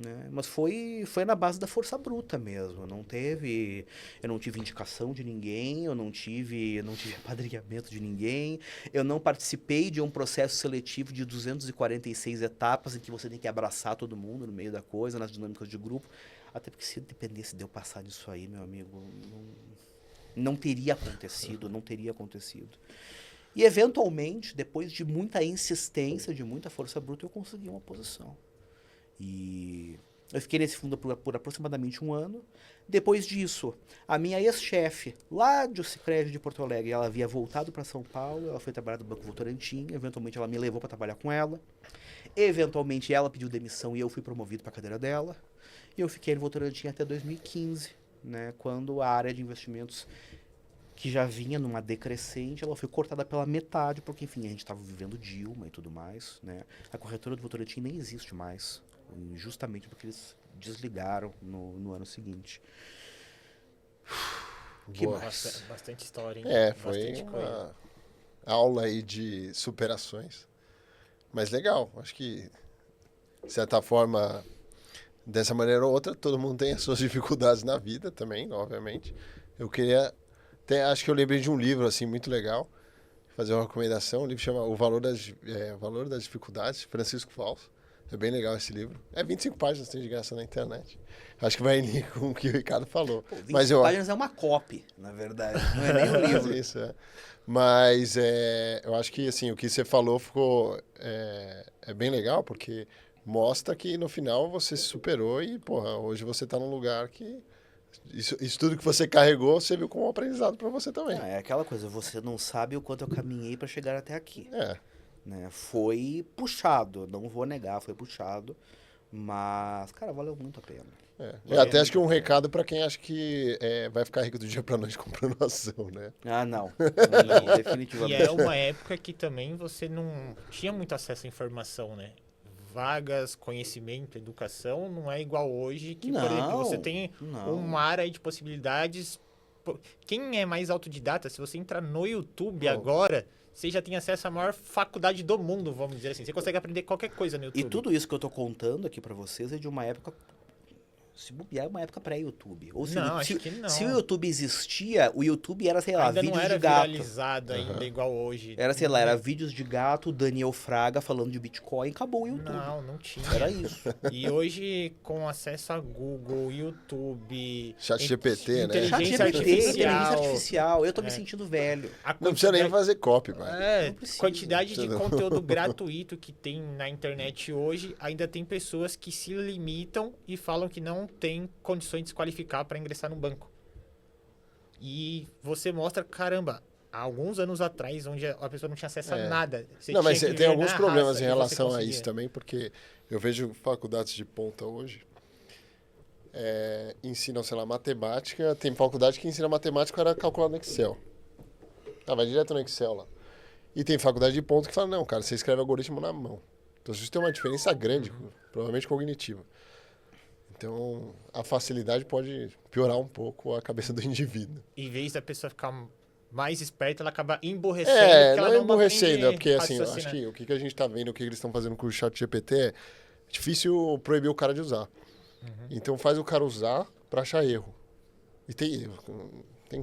Né? Mas foi na base da força bruta mesmo. Eu não tive indicação de ninguém, eu não tive apadrinhamento de ninguém, eu não participei de um processo seletivo de 246 etapas em que você tem que abraçar todo mundo no meio da coisa, nas dinâmicas de grupo. Até porque se dependesse de eu passar nisso aí, meu amigo, não teria acontecido. E, eventualmente, depois de muita insistência, de muita força bruta, eu consegui uma posição. E eu fiquei nesse fundo por aproximadamente 1 ano. Depois disso, a minha ex-chefe, lá de Sicredi de Porto Alegre, ela havia voltado para São Paulo, ela foi trabalhar no Banco Votorantim, eventualmente ela me levou para trabalhar com ela. Eventualmente, ela pediu demissão e eu fui promovido para a cadeira dela. E eu fiquei no Votorantim até 2015. Né, quando a área de investimentos, que já vinha numa decrescente, ela foi cortada pela metade, porque, enfim, a gente estava vivendo Dilma e tudo mais. Né? A corretora do Votorantim nem existe mais, justamente porque eles desligaram no ano seguinte. Que mais? Bastante história, hein? Foi uma aula aí de superações. Mas legal, acho que, de certa forma, dessa maneira ou outra, todo mundo tem as suas dificuldades na vida também, obviamente. Eu queria... acho que eu lembrei de um livro, assim, muito legal. Fazer uma recomendação. O livro chama O Valor das Dificuldades, Francisco Falso. É bem legal esse livro. 25 páginas, tem de graça na internet. Acho que vai em linha com o que o Ricardo falou. Pô, 25 páginas é uma copy, na verdade. Não é nem um livro. Isso, Mas eu acho que, assim, o que você falou ficou... é bem legal, porque... mostra que no final você se superou e, porra, hoje você tá num lugar que... Isso tudo que você carregou, você viu como um aprendizado para você também. É aquela coisa, você não sabe o quanto eu caminhei para chegar até aqui. Né? Foi puxado, não vou negar, foi puxado. Mas, cara, valeu muito a pena. Eu até acho que um recado para quem acha que vai ficar rico do dia para noite comprando ação, né? Não, definitivamente. E é uma época que também você não tinha muito acesso à informação, né? Vagas, conhecimento, educação, não é igual hoje, que, por exemplo, você tem um mar aí de possibilidades. Quem é mais autodidata, se você entrar no YouTube agora, você já tem acesso à maior faculdade do mundo, vamos dizer assim. Você consegue aprender qualquer coisa no YouTube. E tudo isso que eu tô contando aqui pra vocês é de uma época... Se bobear, uma época pré-YouTube. Ou acho que não. Se o YouTube existia, o YouTube era, sei lá, ainda vídeos não era de gato. viralizado ainda igual hoje. Era, sei lá, era vídeos de gato, Daniel Fraga falando de Bitcoin, acabou o YouTube. Não tinha. Era isso. E hoje, com acesso a Google, YouTube... ChatGPT, né? Inteligência artificial. Eu tô me sentindo velho. Não precisa nem fazer copy, mano. Quantidade de conteúdo gratuito que tem na internet hoje, ainda tem pessoas que se limitam e falam que não tem condições de se qualificar para ingressar no banco. E você mostra, caramba, há alguns anos atrás, onde a pessoa não tinha acesso a nada. Não, mas tem alguns problemas em relação a isso também, porque eu vejo faculdades de ponta hoje, ensinam, sei lá, matemática. Tem faculdade que ensina matemática, o cara calcula no Excel. Vai direto no Excel lá. E tem faculdade de ponto que fala, não, cara, você escreve algoritmo na mão. Então isso tem uma diferença grande, provavelmente cognitiva. Então, a facilidade pode piorar um pouco a cabeça do indivíduo. Em vez da pessoa ficar mais esperta, ela acaba emborrecendo. Porque ela não não emborrecendo, aprende porque assim, eu raciocinar. acho que o que a gente tá vendo, o que eles estão fazendo com o chat GPT é difícil proibir o cara de usar. Então faz o cara usar pra achar erro. E tem erro.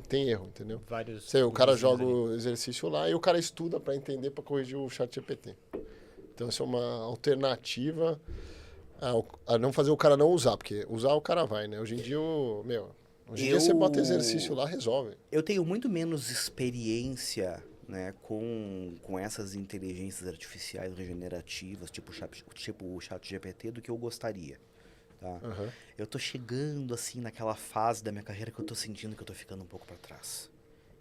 Tem erro, entendeu? Vários O cara usos joga ali. o exercício lá e o cara estuda pra entender, pra corrigir o chat GPT. Então essa é uma alternativa a não fazer o cara não usar, porque usar o cara vai, né? Hoje em dia, hoje em dia você bota exercício lá, resolve. Eu tenho muito menos experiência, né, com essas inteligências artificiais regenerativas, tipo o chat GPT, do que eu gostaria. Tá? Uhum. Eu tô chegando, assim, naquela fase da minha carreira que eu tô sentindo que eu tô ficando um pouco pra trás.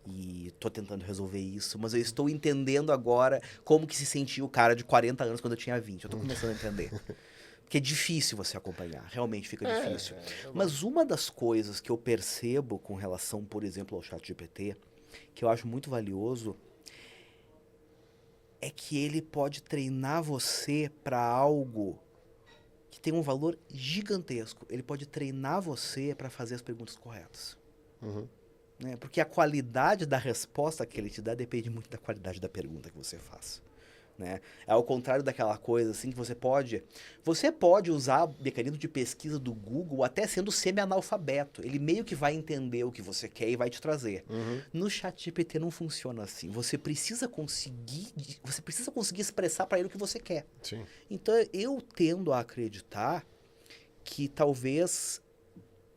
E tô tentando resolver isso, mas eu estou entendendo agora como que se sentia o cara de 40 anos quando eu tinha 20. Eu tô começando a entender. Porque é difícil você acompanhar, realmente fica difícil. Mas uma das coisas que eu percebo com relação, por exemplo, ao ChatGPT, que eu acho muito valioso, é que ele pode treinar você para algo que tem um valor gigantesco. Ele pode treinar você para fazer as perguntas corretas. Uhum. Né? Porque a qualidade da resposta que ele te dá depende muito da qualidade da pergunta que você faz. Né? É ao contrário daquela coisa assim que você pode usar o mecanismo de pesquisa do Google até sendo semi-analfabeto. Ele meio que vai entender o que você quer e vai te trazer. No ChatGPT não funciona assim. Você precisa conseguir expressar para ele o que você quer. Sim. Então eu tendo a acreditar que talvez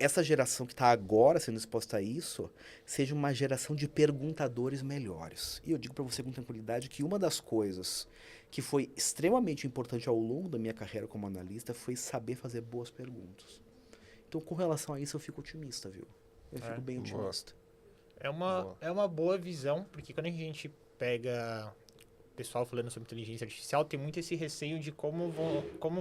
essa geração que está agora sendo exposta a isso seja uma geração de perguntadores melhores. E eu digo para você com tranquilidade que uma das coisas que foi extremamente importante ao longo da minha carreira como analista foi saber fazer boas perguntas. Então, com relação a isso, eu fico otimista, viu? Eu fico bem otimista. É uma boa visão, porque quando a gente pega o pessoal falando sobre inteligência artificial, tem muito esse receio de como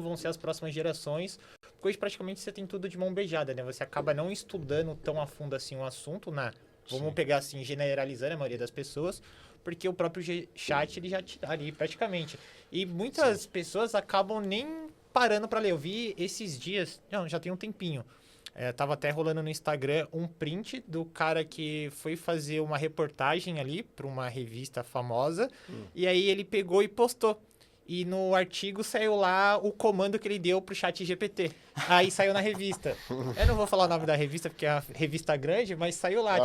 vão ser as próximas gerações. Porque hoje praticamente você tem tudo de mão beijada, né? Você acaba não estudando tão a fundo assim o assunto, né? Vamos pegar assim, generalizando a maioria das pessoas, porque o próprio chat ele já te dá ali praticamente. E muitas pessoas acabam nem parando para ler. Eu vi esses dias, não, já tem um tempinho. Tava até rolando no Instagram um print do cara que foi fazer uma reportagem ali para uma revista famosa. E aí ele pegou e postou. E no artigo saiu lá o comando que ele deu pro chat GPT. Aí saiu na revista. Eu não vou falar o nome da revista, porque é uma revista grande, mas saiu lá,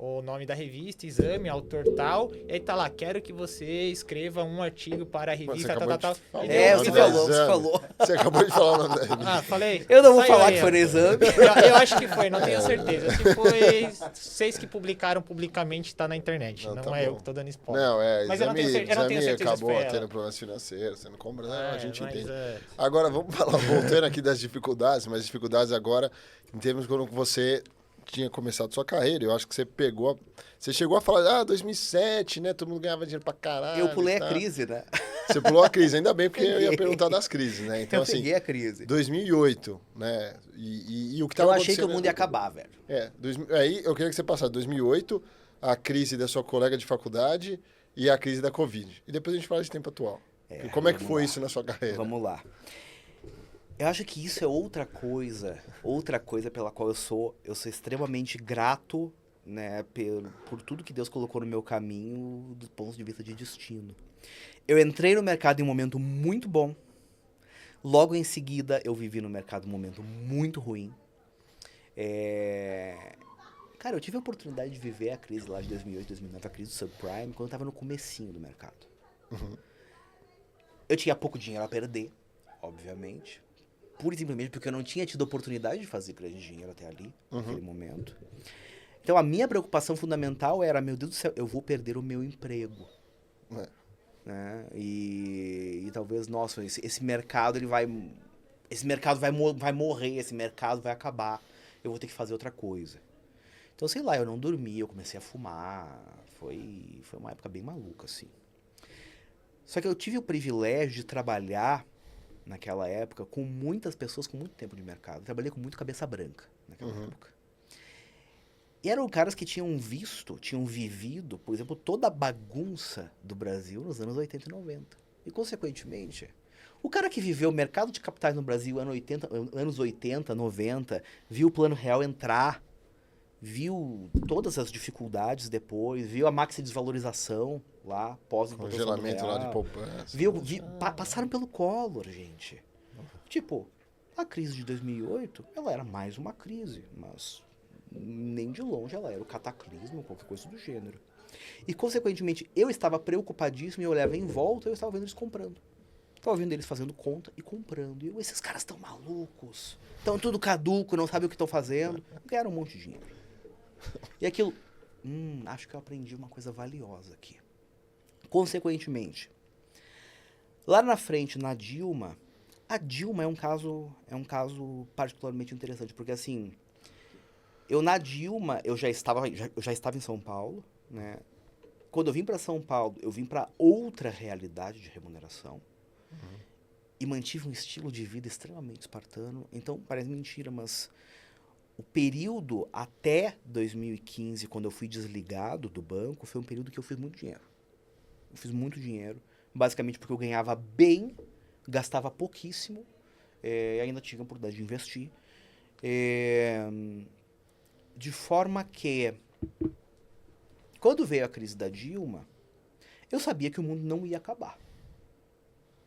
o nome da revista, exame, autor tal. E aí tá lá, quero que você escreva um artigo para a revista, tal. Você falou. Você acabou de falar o nome da revista. Falei. Eu não vou Saiu falar aí, que foi no exame. Eu acho que foi, não tenho certeza. Se foi vocês que publicaram publicamente, tá na internet. Não tá é bom. eu que tô dando spoiler. Não, Mas eu não tenho certeza se acabou foi ela. tendo problemas financeiros, você não compra, a gente mas entende. Agora, vamos falar, voltando aqui das dificuldades, mas dificuldades agora, em termos de quando você tinha começado sua carreira, eu acho que você chegou a falar, 2007, né, todo mundo ganhava dinheiro pra caralho. Eu pulei a crise, né? Você pulou a crise, ainda bem, porque eu ia perguntar das crises, né? Então, Eu assim, peguei a crise. 2008, né, e o que tava Eu achei que o acontecendo- mundo ia acabar, velho. Aí eu queria que você passasse 2008, a crise da sua colega de faculdade e a crise da Covid. E depois a gente fala de tempo atual. E como é que foi isso na sua carreira? Vamos lá. Eu acho que isso é outra coisa pela qual eu sou extremamente grato, né, por tudo que Deus colocou no meu caminho do ponto de vista de destino. Eu entrei no mercado em um momento muito bom. Logo em seguida, eu vivi no mercado um momento muito ruim. Cara, eu tive a oportunidade de viver a crise lá de 2008, 2009, a crise do subprime, quando eu estava no comecinho do mercado. Eu tinha pouco dinheiro a perder, obviamente. Pura e simplesmente porque eu não tinha tido oportunidade de fazer grande dinheiro até ali, naquele momento. Então a minha preocupação fundamental era, meu Deus do céu, eu vou perder o meu emprego. Né? E talvez, nossa, esse mercado ele vai morrer, esse mercado vai acabar, eu vou ter que fazer outra coisa. Então, sei lá, eu não dormi, eu comecei a fumar, foi uma época bem maluca, assim. Só que eu tive o privilégio de trabalhar, naquela época com muitas pessoas com muito tempo de mercado. Eu trabalhei com muito cabeça branca naquela época. E eram caras que tinham vivido, por exemplo, toda a bagunça do Brasil nos anos 80 e 90. E, consequentemente, o cara que viveu o mercado de capitais no Brasil anos 80, 90, viu o Plano Real entrar, viu todas as dificuldades depois, viu a maxi desvalorização lá, pós-implantação do Congelamento lá de real, poupança. passaram pelo Collor, gente. Tipo, a crise de 2008, ela era mais uma crise, mas nem de longe ela era o cataclismo, qualquer coisa do gênero. E, consequentemente, eu estava preocupadíssimo e eu olhava em volta e eu estava vendo eles comprando. Estava vendo eles fazendo conta e comprando. E eu, esses caras estão malucos. Estão tudo caduco, não sabem o que estão fazendo. Ganharam um monte de dinheiro. E aquilo, acho que eu aprendi uma coisa valiosa aqui. Consequentemente, lá na frente, na Dilma, a Dilma é um caso particularmente interessante, porque assim, na Dilma, eu já estava em São Paulo, né? Quando eu vim para São Paulo, eu vim para outra realidade de remuneração e mantive um estilo de vida extremamente espartano. Então, parece mentira, mas o período até 2015, quando eu fui desligado do banco, foi um período que eu fiz muito dinheiro. Eu fiz muito dinheiro, basicamente porque eu ganhava bem, gastava pouquíssimo, e ainda tinha a oportunidade de investir. De forma que, quando veio a crise da Dilma, eu sabia que o mundo não ia acabar.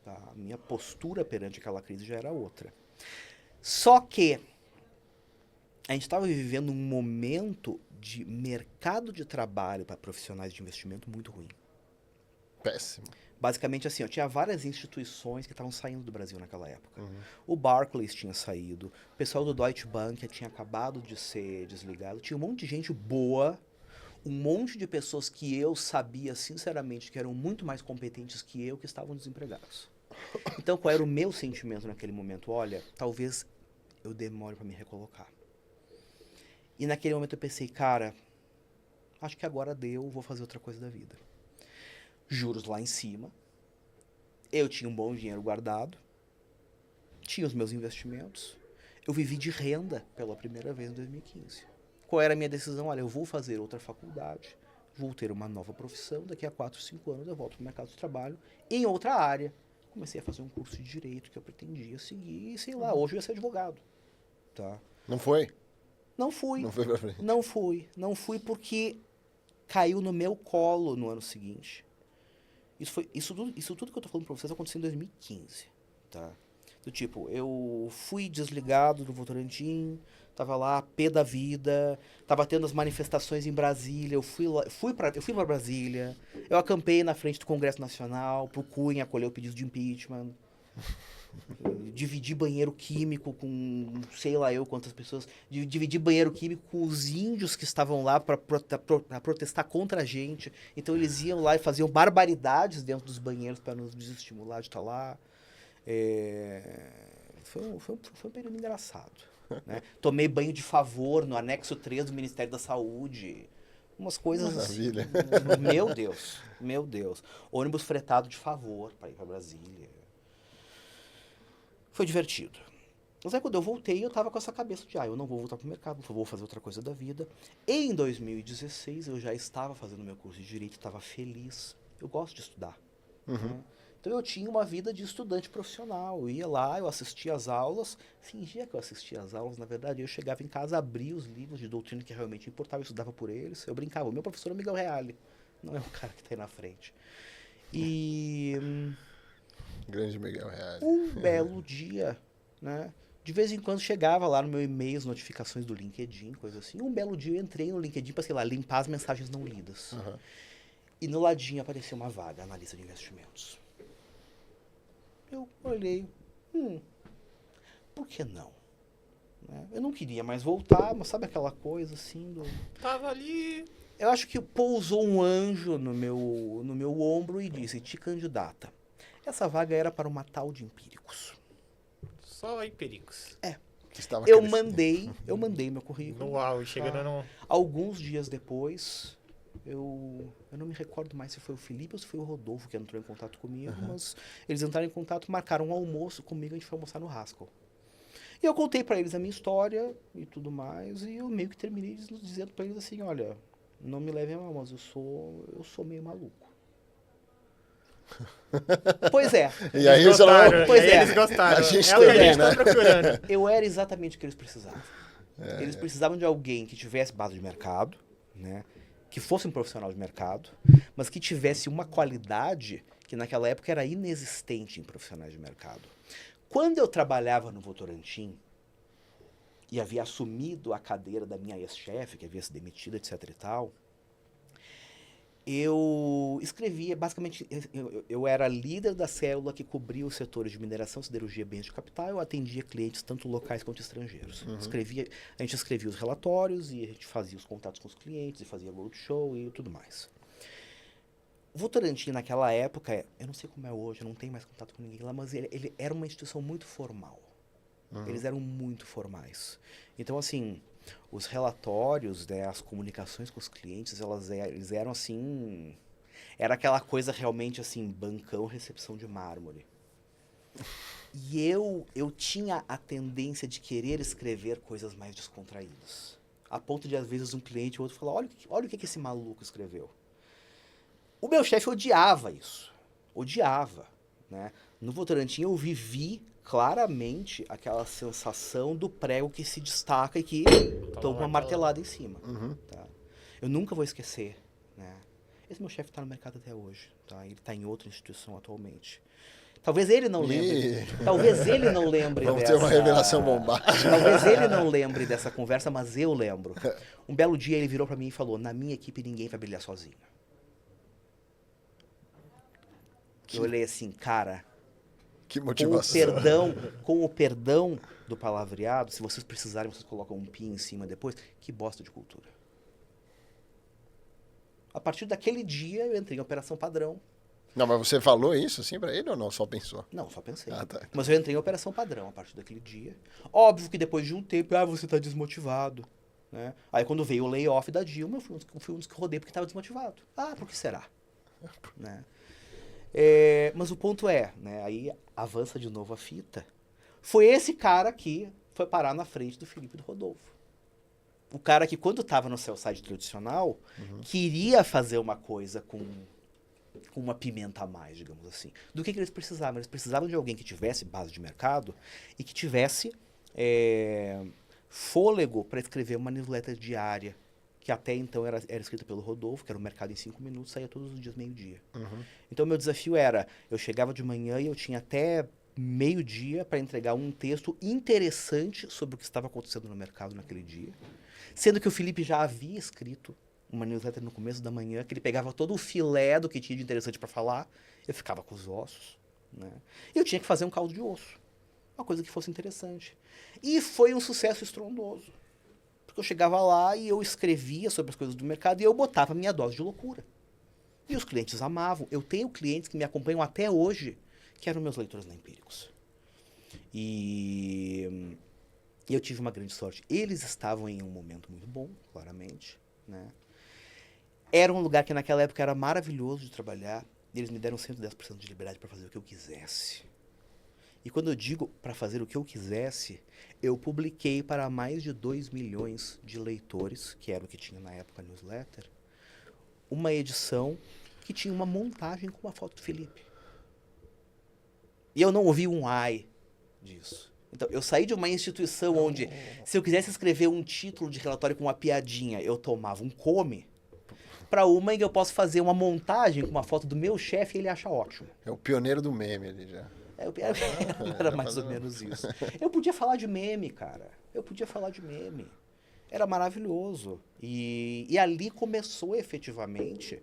Tá? A minha postura perante aquela crise já era outra. Só que a gente estava vivendo um momento de mercado de trabalho para profissionais de investimento muito ruim. Péssimo. Basicamente assim, tinha várias instituições que estavam saindo do Brasil naquela época. O Barclays tinha saído, o pessoal do Deutsche Bank tinha acabado de ser desligado, tinha um monte de gente boa, um monte de pessoas que eu sabia sinceramente que eram muito mais competentes que eu, que estavam desempregados. Então, qual era o meu sentimento naquele momento? Olha, talvez eu demore para me recolocar. E naquele momento eu pensei, cara, acho que agora deu, vou fazer outra coisa da vida. Juros lá em cima, eu tinha um bom dinheiro guardado, tinha os meus investimentos, eu vivi de renda pela primeira vez em 2015. Qual era a minha decisão? Olha, eu vou fazer outra faculdade, vou ter uma nova profissão, daqui a 4, 5 anos eu volto para o mercado de trabalho em outra área. Comecei a fazer um curso de direito que eu pretendia seguir e, sei lá, hoje eu ia ser advogado. Tá? Não foi? Não fui. Não foi pra frente. Não fui porque caiu no meu colo no ano seguinte. Isso tudo que eu tô falando pra vocês aconteceu em 2015, tá? Do tipo, eu fui desligado do Votorantim, tava lá, pé da vida, tava tendo as manifestações em Brasília, eu fui pra Brasília, eu acampei na frente do Congresso Nacional, pro Cunha acolher o pedido de impeachment, dividi banheiro químico com sei lá eu quantas pessoas, dividi banheiro químico com os índios que estavam lá para protestar contra a gente. Então eles iam lá e faziam barbaridades dentro dos banheiros para nos desestimular de estar lá. Foi um período engraçado. Né? Tomei banho de favor no anexo 3 do Ministério da Saúde. Umas coisas... Maravilha. Meu Deus. Ônibus fretado de favor para ir para Brasília. Foi divertido. Mas aí quando eu voltei, eu tava com essa cabeça de, eu não vou voltar pro mercado, vou fazer outra coisa da vida. E em 2016, eu já estava fazendo meu curso de Direito, estava feliz. Eu gosto de estudar. Né? Então eu tinha uma vida de estudante profissional. Eu ia lá, eu assistia às aulas, fingia que eu assistia às aulas, na verdade. Eu chegava em casa, abria os livros de doutrina que realmente importava, eu estudava por eles. Eu brincava, o meu professor é o Miguel Reale, não é o cara que tá aí na frente. E... Grande Miguel Reale. Um belo dia, né? De vez em quando chegava lá no meu e-mail as notificações do LinkedIn, coisa assim. Um belo dia eu entrei no LinkedIn para, sei lá, limpar as mensagens não lidas. E no ladinho apareceu uma vaga, analista de investimentos. Eu olhei, por que não? Né? Eu não queria mais voltar, mas sabe aquela coisa assim do... Tava ali. Eu acho que pousou um anjo no meu ombro e disse, te candidata. Essa vaga era para uma tal de Empíricos. Só Empíricos. Que estava Eu crescendo. mandei meu currículo. No auge, chegando no... Alguns dias depois, Eu não me recordo mais se foi o Felipe ou se foi o Rodolfo que entrou em contato comigo, mas eles entraram em contato, marcaram um almoço comigo, a gente foi almoçar no Haskell. E eu contei pra eles a minha história e tudo mais, e eu meio que terminei dizendo pra eles assim, olha, não me levem a mal, mas eu sou meio maluco. Pois é. E aí Eles você não... gostaram, Pois e aí é. eles gostaram. A gente É o que a também, gente né? tá procurando. Eu era exatamente o que eles precisavam. Eles precisavam de alguém que tivesse base de mercado, né? Que fosse um profissional de mercado, mas que tivesse uma qualidade que naquela época era inexistente em profissionais de mercado. Quando eu trabalhava no Votorantim e havia assumido a cadeira da minha ex-chefe, que havia se demitido, etc e tal, eu escrevia, basicamente, eu era líder da célula que cobria os setores de mineração, siderurgia e bens de capital. Eu atendia clientes tanto locais quanto estrangeiros. A gente escrevia os relatórios e a gente fazia os contatos com os clientes e fazia roadshow e tudo mais. O Votorantim, naquela época, eu não sei como é hoje, eu não tenho mais contato com ninguém lá, mas ele era uma instituição muito formal. Eles eram muito formais. Então, assim, os relatórios, né, as comunicações com os clientes, eles eram assim... Era aquela coisa realmente assim, bancão, recepção de mármore. E eu tinha a tendência de querer escrever coisas mais descontraídas. A ponto de, às vezes, um cliente ou outro falar, olha o que esse maluco escreveu. O meu chefe odiava isso. Odiava, né? No Votorantim eu vivi claramente aquela sensação do prego que se destaca e que toma uma martelada em cima. Tá? Eu nunca vou esquecer, né? Esse meu chefe está no mercado até hoje, tá? Ele está em outra instituição atualmente. Talvez ele não lembre. Talvez ele não lembre Vamos dessa... ter uma revelação bombástica. Talvez ele não lembre dessa conversa, mas eu lembro. Um belo dia ele virou para mim e falou, na minha equipe ninguém vai brilhar sozinho. Eu olhei assim, cara... Que motivação. Com o perdão do palavreado, se vocês precisarem, vocês colocam um pi em cima depois. Que bosta de cultura. A partir daquele dia, eu entrei em operação padrão. Não, mas você falou isso assim pra ele ou não? Só pensou? Não, só pensei. Ah, tá. Mas eu entrei em operação padrão a partir daquele dia. Óbvio que depois de um tempo, você tá desmotivado. Né? Aí quando veio o layoff da Dilma, eu fui um dos que rodei porque estava desmotivado. Ah, por que será? Né? Mas o ponto é, né, aí avança de novo a fita, foi esse cara que foi parar na frente do Felipe e do Rodolfo. O cara que quando estava no sell-side tradicional, queria fazer uma coisa com uma pimenta a mais, digamos assim. Do que eles precisavam? Eles precisavam de alguém que tivesse base de mercado e que tivesse fôlego para escrever uma newsletter diária, que até então era escrita pelo Rodolfo, que era o Mercado em 5 minutos, saía todos os dias meio-dia. Então, meu desafio era, eu chegava de manhã e eu tinha até meio-dia para entregar um texto interessante sobre o que estava acontecendo no mercado naquele dia, sendo que o Felipe já havia escrito uma newsletter no começo da manhã, que ele pegava todo o filé do que tinha de interessante para falar, eu ficava com os ossos, né? E eu tinha que fazer um caldo de osso, uma coisa que fosse interessante. E foi um sucesso estrondoso. Porque eu chegava lá e eu escrevia sobre as coisas do mercado e eu botava a minha dose de loucura. E os clientes amavam. Eu tenho clientes que me acompanham até hoje, que eram meus leitores na Empíricos. E eu tive uma grande sorte. Eles estavam em um momento muito bom, claramente, né? Era um lugar que naquela época era maravilhoso de trabalhar. Eles me deram 110% de liberdade para fazer o que eu quisesse. E quando eu digo para fazer o que eu quisesse, eu publiquei para mais de 2 milhões de leitores, que era o que tinha na época a newsletter, uma edição que tinha uma montagem com uma foto do Felipe. E eu não ouvi um ai disso. Então, eu saí de uma instituição onde, se eu quisesse escrever um título de relatório com uma piadinha, eu tomava um come, para uma em que eu posso fazer uma montagem com uma foto do meu chefe e ele acha ótimo. É o pioneiro do meme ali já. Era mais ou menos isso. Eu podia falar de meme, cara. Era maravilhoso. E ali começou efetivamente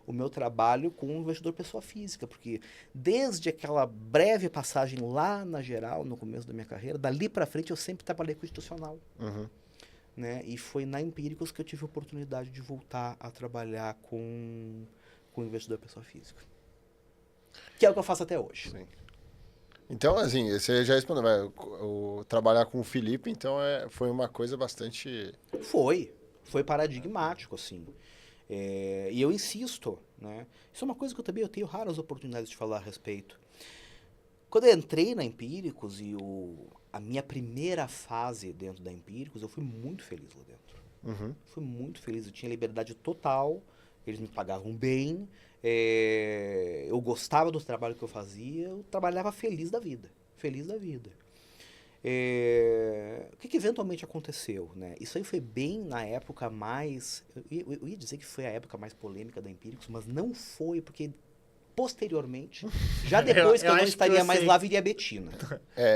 o meu trabalho com um investidor pessoa física, porque desde aquela breve passagem lá na Geral, no começo da minha carreira, dali para frente eu sempre trabalhei com institucional. Né? E foi na Empíricos que eu tive a oportunidade de voltar a trabalhar com investidor pessoa física. Que é o que eu faço até hoje. Sim. Então, assim, você já respondeu, o trabalhar com o Felipe, então, foi uma coisa bastante... Foi paradigmático, assim. E eu insisto, né? Isso é uma coisa que eu tenho raras oportunidades de falar a respeito. Quando eu entrei na Empíricos e a minha primeira fase dentro da Empíricos, eu fui muito feliz lá dentro. Uhum. Fui muito feliz, eu tinha liberdade total, eles me pagavam bem, eu gostava do trabalho que eu fazia, eu trabalhava feliz da vida, feliz da vida. O que eventualmente aconteceu, né? Isso aí foi bem na época mais, eu ia dizer que foi a época mais polêmica da Empíricos, mas não foi, porque posteriormente, já depois que eu não acho que estaria eu mais sei. lá, viria a Betina.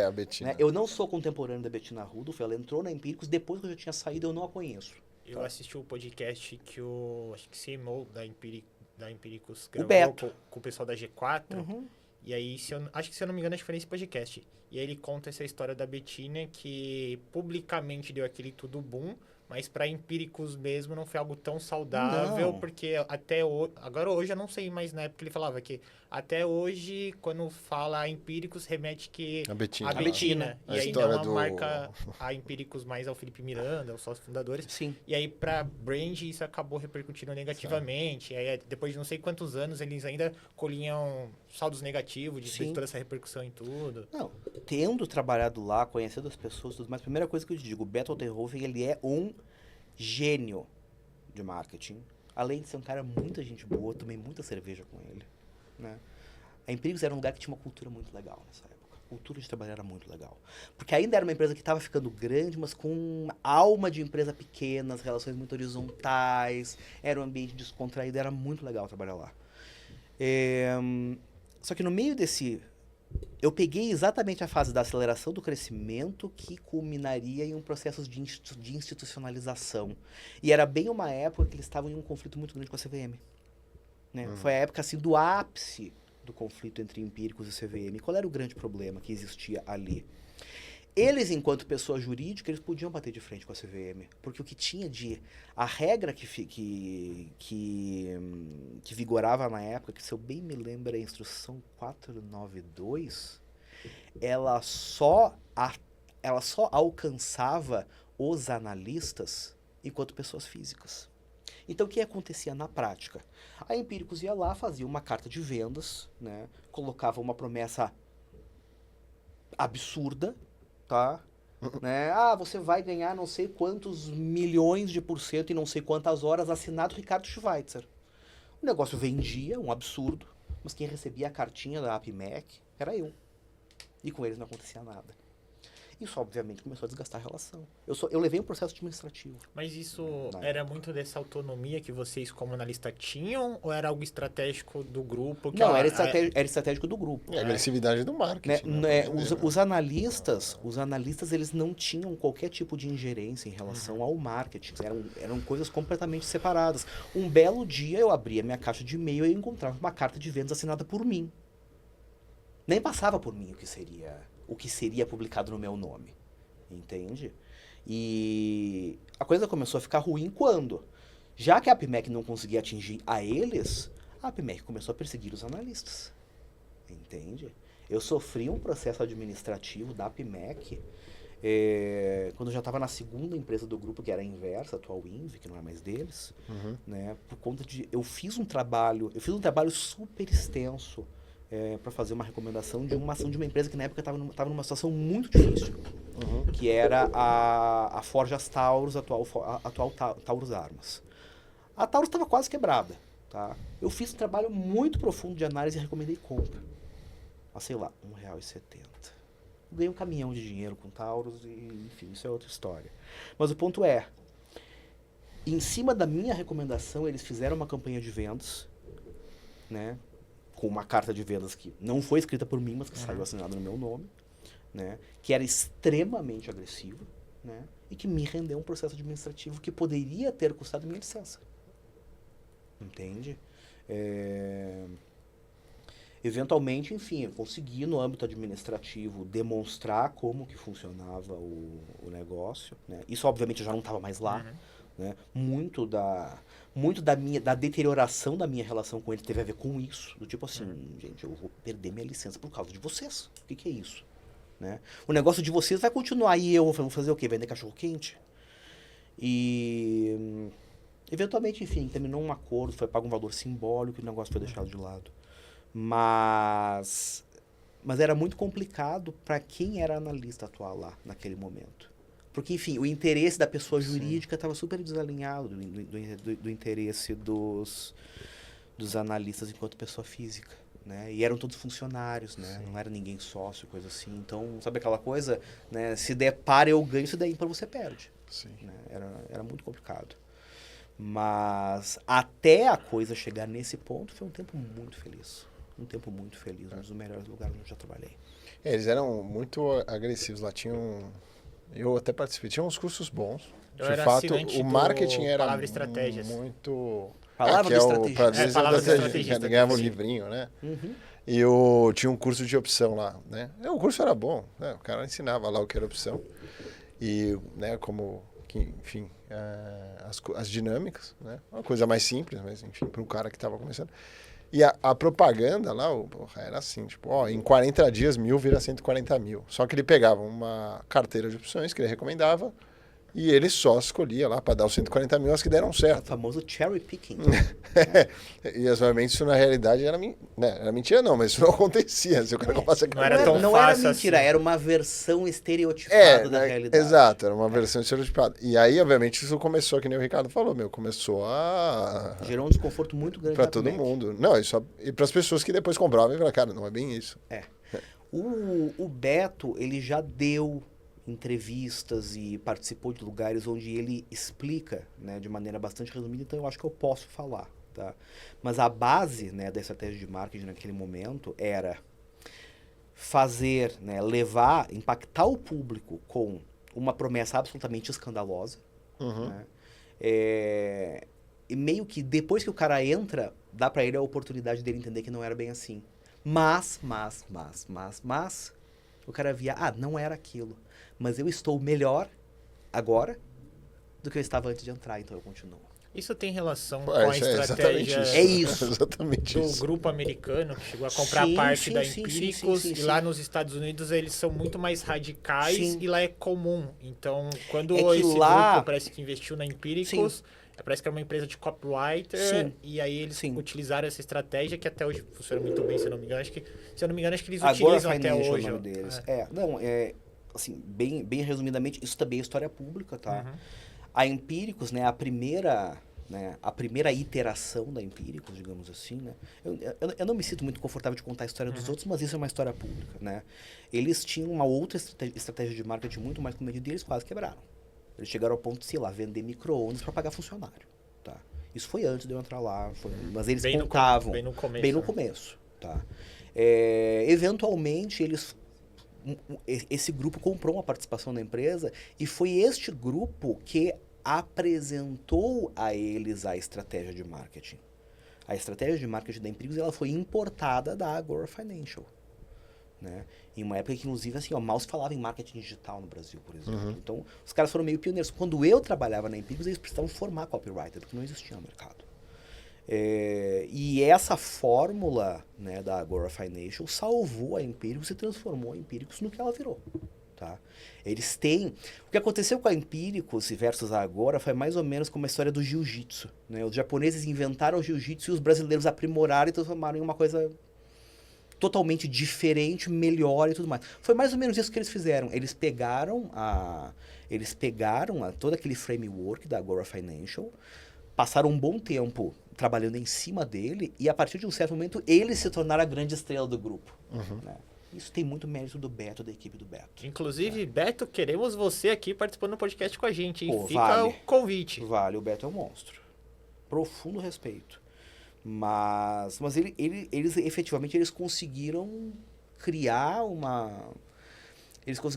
A Betina. Né? Eu não sou contemporâneo da Betina Rudolph, ela entrou na Empíricos, depois que eu já tinha saído, eu não a conheço. Eu assisti o podcast que acho que CMO da Empíricos O gravou Beto. com o pessoal da G4. Uhum. E aí, acho que se eu não me engano, acho que foi nesse podcast. E aí ele conta essa história da Betina que publicamente deu aquele tudo boom, mas para Empíricos mesmo não foi algo tão saudável, Não. porque até hoje, agora hoje eu não sei, mas na época ele falava que até hoje, quando fala Empíricos, remete que A Betina. a Betina. A E aí história não do- marca a Empíricos mais ao Felipe Miranda, os sócios fundadores. Sim. E aí, pra brand, isso acabou repercutindo negativamente. E aí, depois de não sei quantos anos, eles ainda colhiam saldos negativos de Sim. toda essa repercussão em tudo. Não, tendo trabalhado lá, conhecendo as pessoas, tudo mais, a primeira coisa que eu te digo, o Beto Altenhofen, ele é um gênio de marketing. Além de ser um cara muita gente boa, tomei muita cerveja com ele, né? A Empíricos era um lugar que tinha uma cultura muito legal nessa época. A cultura de trabalhar era muito legal. Porque ainda era uma empresa que estava ficando grande, mas com uma alma de empresa pequena, as relações muito horizontais, era um ambiente descontraído, era muito legal trabalhar lá. Só que no meio desse... Eu peguei exatamente a fase da aceleração do crescimento que culminaria em um processo de institucionalização. E era bem uma época que eles estavam em um conflito muito grande com a CVM. Né? Foi a época assim, do ápice do conflito entre Empíricos e CVM. Qual era o grande problema que existia ali? Eles, enquanto pessoa jurídica, eles podiam bater de frente com a CVM. Porque o que tinha de... A regra que vigorava na época, que se eu bem me lembro é a instrução 492, ela só alcançava os analistas enquanto pessoas físicas. Então, o que acontecia na prática? A Empíricos ia lá, fazia uma carta de vendas, né? Colocava uma promessa absurda, tá? Né? Ah, você vai ganhar não sei quantos milhões de % e não sei quantas horas, assinado Ricardo Schweitzer. O negócio vendia, um absurdo, mas quem recebia a cartinha da APMEC era eu. E com eles não acontecia nada. Isso, obviamente, começou a desgastar a relação. Eu levei um processo administrativo. Mas isso Na era muito dessa autonomia que vocês, como analista, tinham? Ou era algo estratégico do grupo? Que, Não, ó, era estratégico do grupo. É a agressividade do Né? marketing. Os analistas, eles não tinham qualquer tipo de ingerência em relação ao marketing. Eram coisas completamente separadas. Um belo dia eu abria minha caixa de e-mail e eu encontrava uma carta de vendas assinada por mim. Nem passava por mim o que seria publicado no meu nome. Entende? E a coisa começou a ficar ruim quando, já que a APMEC não conseguia atingir a eles, a APMEC começou a perseguir os analistas. Entende? Eu sofri um processo administrativo da APMEC quando eu já estava na segunda empresa do grupo, que era a Inversa, a atual Invi, que não é mais deles, né? Por conta de... Eu fiz um trabalho super extenso para fazer uma recomendação de uma ação de uma empresa que na época estava numa situação muito difícil, que era a Forjas Taurus, a atual Taurus Armas. A Taurus estava quase quebrada. Tá? Eu fiz um trabalho muito profundo de análise e recomendei compra. A, sei lá, R$1,70. Ganhei um caminhão de dinheiro com Taurus e, enfim, isso é outra história. Mas o ponto é, em cima da minha recomendação, eles fizeram uma campanha de vendas, né? Com uma carta de vendas que não foi escrita por mim, mas que saiu assinada no meu nome, né? Que era extremamente agressiva, né? E que me rendeu um processo administrativo que poderia ter custado minha licença. Entende? Eventualmente, enfim, eu consegui no âmbito administrativo demonstrar como que funcionava o negócio, né? Isso obviamente eu já não estava mais lá, né? Muito da deterioração da minha relação com ele teve a ver com isso, do tipo assim, gente, eu vou perder minha licença por causa de vocês. O que é isso? Né? O negócio de vocês vai continuar e eu vou fazer o quê? Vender cachorro quente? E Eventualmente, enfim, terminou um acordo, foi pago um valor simbólico e o negócio foi deixado de lado. Mas era muito complicado para quem era analista atuar lá naquele momento. Porque, enfim, o interesse da pessoa jurídica estava super desalinhado do interesse dos analistas enquanto pessoa física, né? E eram todos funcionários, né? Não era ninguém sócio, coisa assim. Então, sabe aquela coisa, né? Se der par eu ganho, se der ímpar você perde. Sim. Né? Era muito complicado. Mas até a coisa chegar nesse ponto foi um tempo muito feliz. Um tempo muito feliz, um dos melhores lugares onde eu já trabalhei. Eles eram muito agressivos lá, eu até participei, tinha uns cursos bons. Eu De era fato, assinante o do marketing era Palavra Estratégias. muito... Palavra que é do o estrategista. prazer Palavra do estrategista, estrategista, que ganhava um sim. livrinho, né? Uhum. E tinha um curso de opção lá, né? O curso era bom, né? O cara ensinava lá o que era opção. E, né, enfim, as dinâmicas, né? Uma coisa mais simples, mas, enfim, para um cara que estava começando. E a propaganda lá, porra, era assim, tipo, em 40 dias 1.000 vira 140 mil. Só que ele pegava uma carteira de opções que ele recomendava e ele só escolhia lá para dar os 140 mil as que deram O certo. famoso cherry picking. E, obviamente, isso na realidade era mentira, não, mas isso não acontecia. Se o cara comprasse Não era tão não fácil era mentira, assim. era uma versão estereotipada da né, realidade. exato, era uma versão estereotipada. E aí, obviamente, isso começou, que nem o Ricardo falou, começou Gerou um desconforto muito grande para na todo Mac. mundo. Não, e para as pessoas que depois compravam e falaram, cara, não é bem isso. O Beto, ele já deu entrevistas e participou de lugares onde ele explica, né, de maneira bastante resumida, então eu acho que eu posso falar, tá? Mas a base, né, da estratégia de marketing naquele momento era fazer, né, impactar o público com uma promessa absolutamente escandalosa, né? E meio que depois que o cara entra, dá pra ele a oportunidade dele entender que não era bem assim. Mas, o cara via, não era aquilo. Mas eu estou melhor agora do que eu estava antes de entrar, então eu continuo. Isso tem relação Pô, com a isso é estratégia É isso. Exatamente do isso. grupo americano, que chegou a comprar Sim, parte sim, da sim, Empíricos, sim, e sim. lá nos Estados Unidos eles são muito mais radicais Sim. e lá é comum. Então, quando É que esse lá- grupo parece que investiu na Empíricos, parece que era uma empresa de copywriter, Sim. e aí eles Sim. utilizaram essa estratégia que até hoje funciona muito bem, se eu não me engano. Se eu não me engano, acho que eles Agora utilizam até Financial hoje. é o nome deles. Assim, bem resumidamente, isso também é história pública, tá? A Empíricos, né, a primeira iteração da Empíricos, digamos assim, né? Eu não me sinto muito confortável de contar a história dos outros, mas isso é uma história pública, né? Eles tinham uma outra estratégia de marketing muito mais comedida e eles quase quebraram. Eles chegaram ao ponto de, sei lá, vender micro-ondas para pagar funcionário, tá? Isso foi antes de eu entrar lá, mas eles Bem no contavam. bem no começo, Bem no né? começo, tá? Eventualmente, esse grupo comprou uma participação na empresa e foi este grupo que apresentou a eles a estratégia de marketing. A estratégia de marketing da Empíricos, ela foi importada da Agora Financial, né? Em uma época que, inclusive, assim, mal se falava em marketing digital no Brasil, por exemplo. Então, os caras foram meio pioneiros. Quando eu trabalhava na Empíricos, eles precisavam formar copywriter, porque não existia no mercado. E essa fórmula, né, da Agora Financial salvou a Empíricos e transformou a Empíricos no que ela virou, tá? Eles têm... O que aconteceu com a Empíricos versus a Agora foi mais ou menos como a história do jiu-jitsu, né? Os japoneses inventaram o jiu-jitsu e os brasileiros aprimoraram e transformaram em uma coisa totalmente diferente, melhor e tudo mais. Foi mais ou menos isso que eles fizeram. Eles pegaram todo aquele framework da Agora Financial, passaram um bom tempo trabalhando em cima dele e a partir de um certo momento eles se tornaram a grande estrela do grupo, né? Isso tem muito mérito do Beto, da equipe do Beto. Inclusive, Beto, queremos você aqui participando do podcast com a gente, hein? Pô, Fica vale. o convite. Vale, o Beto é um monstro. Profundo respeito. Mas eles efetivamente eles conseguiram criar uma versão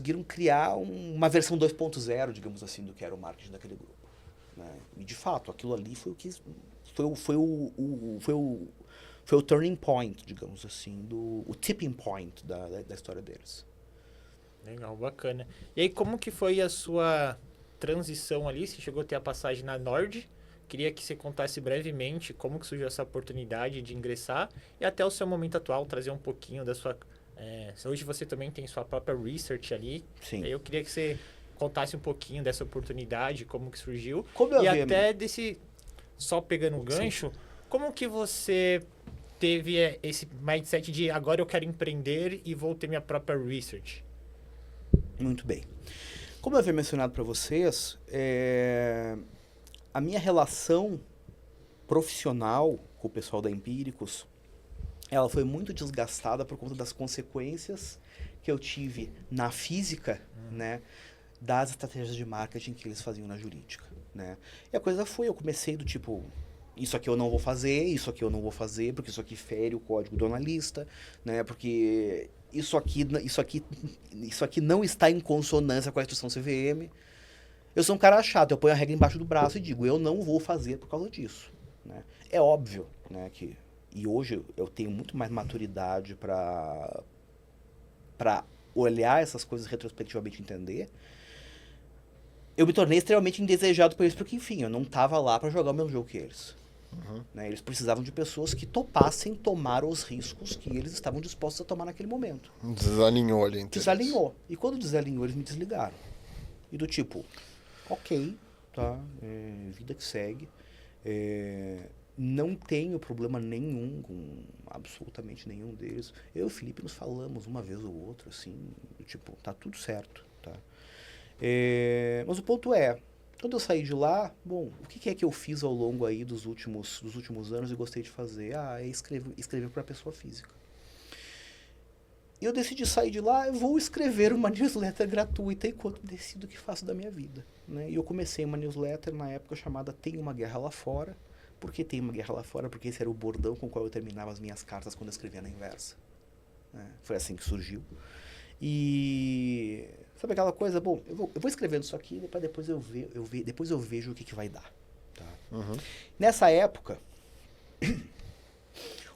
2.0, digamos assim, do que era o marketing daquele grupo, né? E de fato, aquilo ali foi o que foi o turning point, digamos assim, o tipping point da história deles. Legal, bacana. E aí, como que foi a sua transição ali? Você chegou a ter a passagem na Nord. Queria que você contasse brevemente como que surgiu essa oportunidade de ingressar e até o seu momento atual, trazer um pouquinho da sua... hoje você também tem sua própria research ali. Sim. Aí eu queria que você contasse um pouquinho dessa oportunidade, como que surgiu. Como eu e vi, até desse só pegando o gancho, como que você teve esse mindset de agora eu quero empreender e vou ter minha própria research? Muito bem. Como eu havia mencionado para vocês, a minha relação profissional com o pessoal da Empíricos, ela foi muito desgastada por conta das consequências que eu tive na física, né, das estratégias de marketing que eles faziam na jurídica, né? E a coisa foi, eu comecei do tipo, isso aqui eu não vou fazer, isso aqui eu não vou fazer, porque isso aqui fere o código do analista, né? Porque isso aqui não está em consonância com a instrução CVM. Eu sou um cara chato, eu ponho a regra embaixo do braço e digo, eu não vou fazer por causa disso, né? É óbvio, né, que e hoje eu tenho muito mais maturidade para olhar essas coisas retrospectivamente e entender. Eu me tornei extremamente indesejado por eles, porque, enfim, eu não estava lá para jogar o mesmo jogo que eles. Né? Eles precisavam de pessoas que topassem tomar os riscos que eles estavam dispostos a tomar naquele momento. Desalinhou ali. Desalinhou. E quando desalinhou, eles me desligaram. E do tipo, ok, tá, vida que segue. Não tenho problema nenhum com absolutamente nenhum deles. Eu e o Felipe nos falamos uma vez ou outra, assim, do tipo, tá tudo certo, tá? Mas o ponto é, quando eu saí de lá, bom, o que é que eu fiz ao longo aí dos últimos anos e gostei de fazer? É escrever para pessoa física. E eu decidi sair de lá, eu vou escrever uma newsletter gratuita enquanto decido o que faço da minha vida, né? E eu comecei uma newsletter na época chamada Tem uma Guerra Lá Fora. Por que Tem uma Guerra Lá Fora? Porque esse era o bordão com o qual eu terminava as minhas cartas quando eu escrevia na inversa, né? Foi assim que surgiu. E sabe aquela coisa, bom, eu vou escrevendo isso aqui, depois eu vejo o que vai dar. Tá? Nessa época,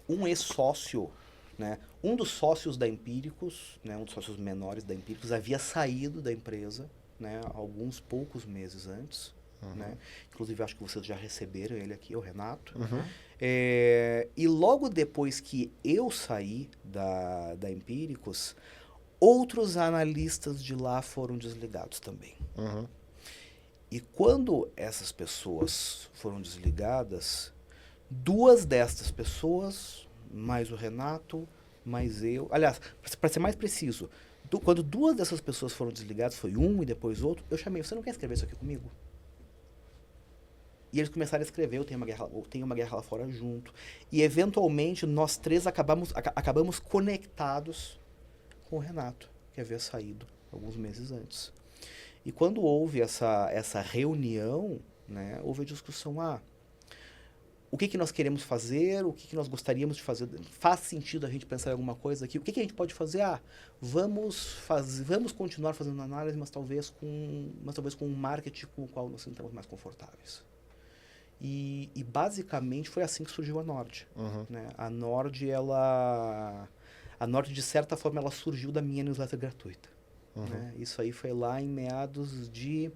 um ex-sócio, né, um dos sócios da Empíricos, né, um dos sócios menores da Empíricos, havia saído da empresa, né, alguns poucos meses antes. Né? Inclusive, acho que vocês já receberam ele aqui, o Renato. E logo depois que eu saí da Empíricos, outros analistas de lá foram desligados também. E quando essas pessoas foram desligadas, duas destas pessoas, mais o Renato, mais eu... Aliás, para ser mais preciso, quando duas dessas pessoas foram desligadas, foi um e depois outro, eu chamei, você não quer escrever isso aqui comigo? E eles começaram a escrever, eu tenho uma guerra lá fora junto. E eventualmente nós três acabamos conectados com o Renato, que havia saído alguns meses antes. E quando houve essa reunião, né, houve a discussão, o que nós queremos fazer, o que nós gostaríamos de fazer, faz sentido a gente pensar em alguma coisa aqui, o que a gente pode fazer? Vamos continuar fazendo análise, mas talvez com um marketing com o qual nós estamos mais confortáveis. E basicamente foi assim que surgiu a Nord. Né? A Nord, de certa forma, ela surgiu da minha newsletter gratuita. Né? Isso aí foi lá em meados de...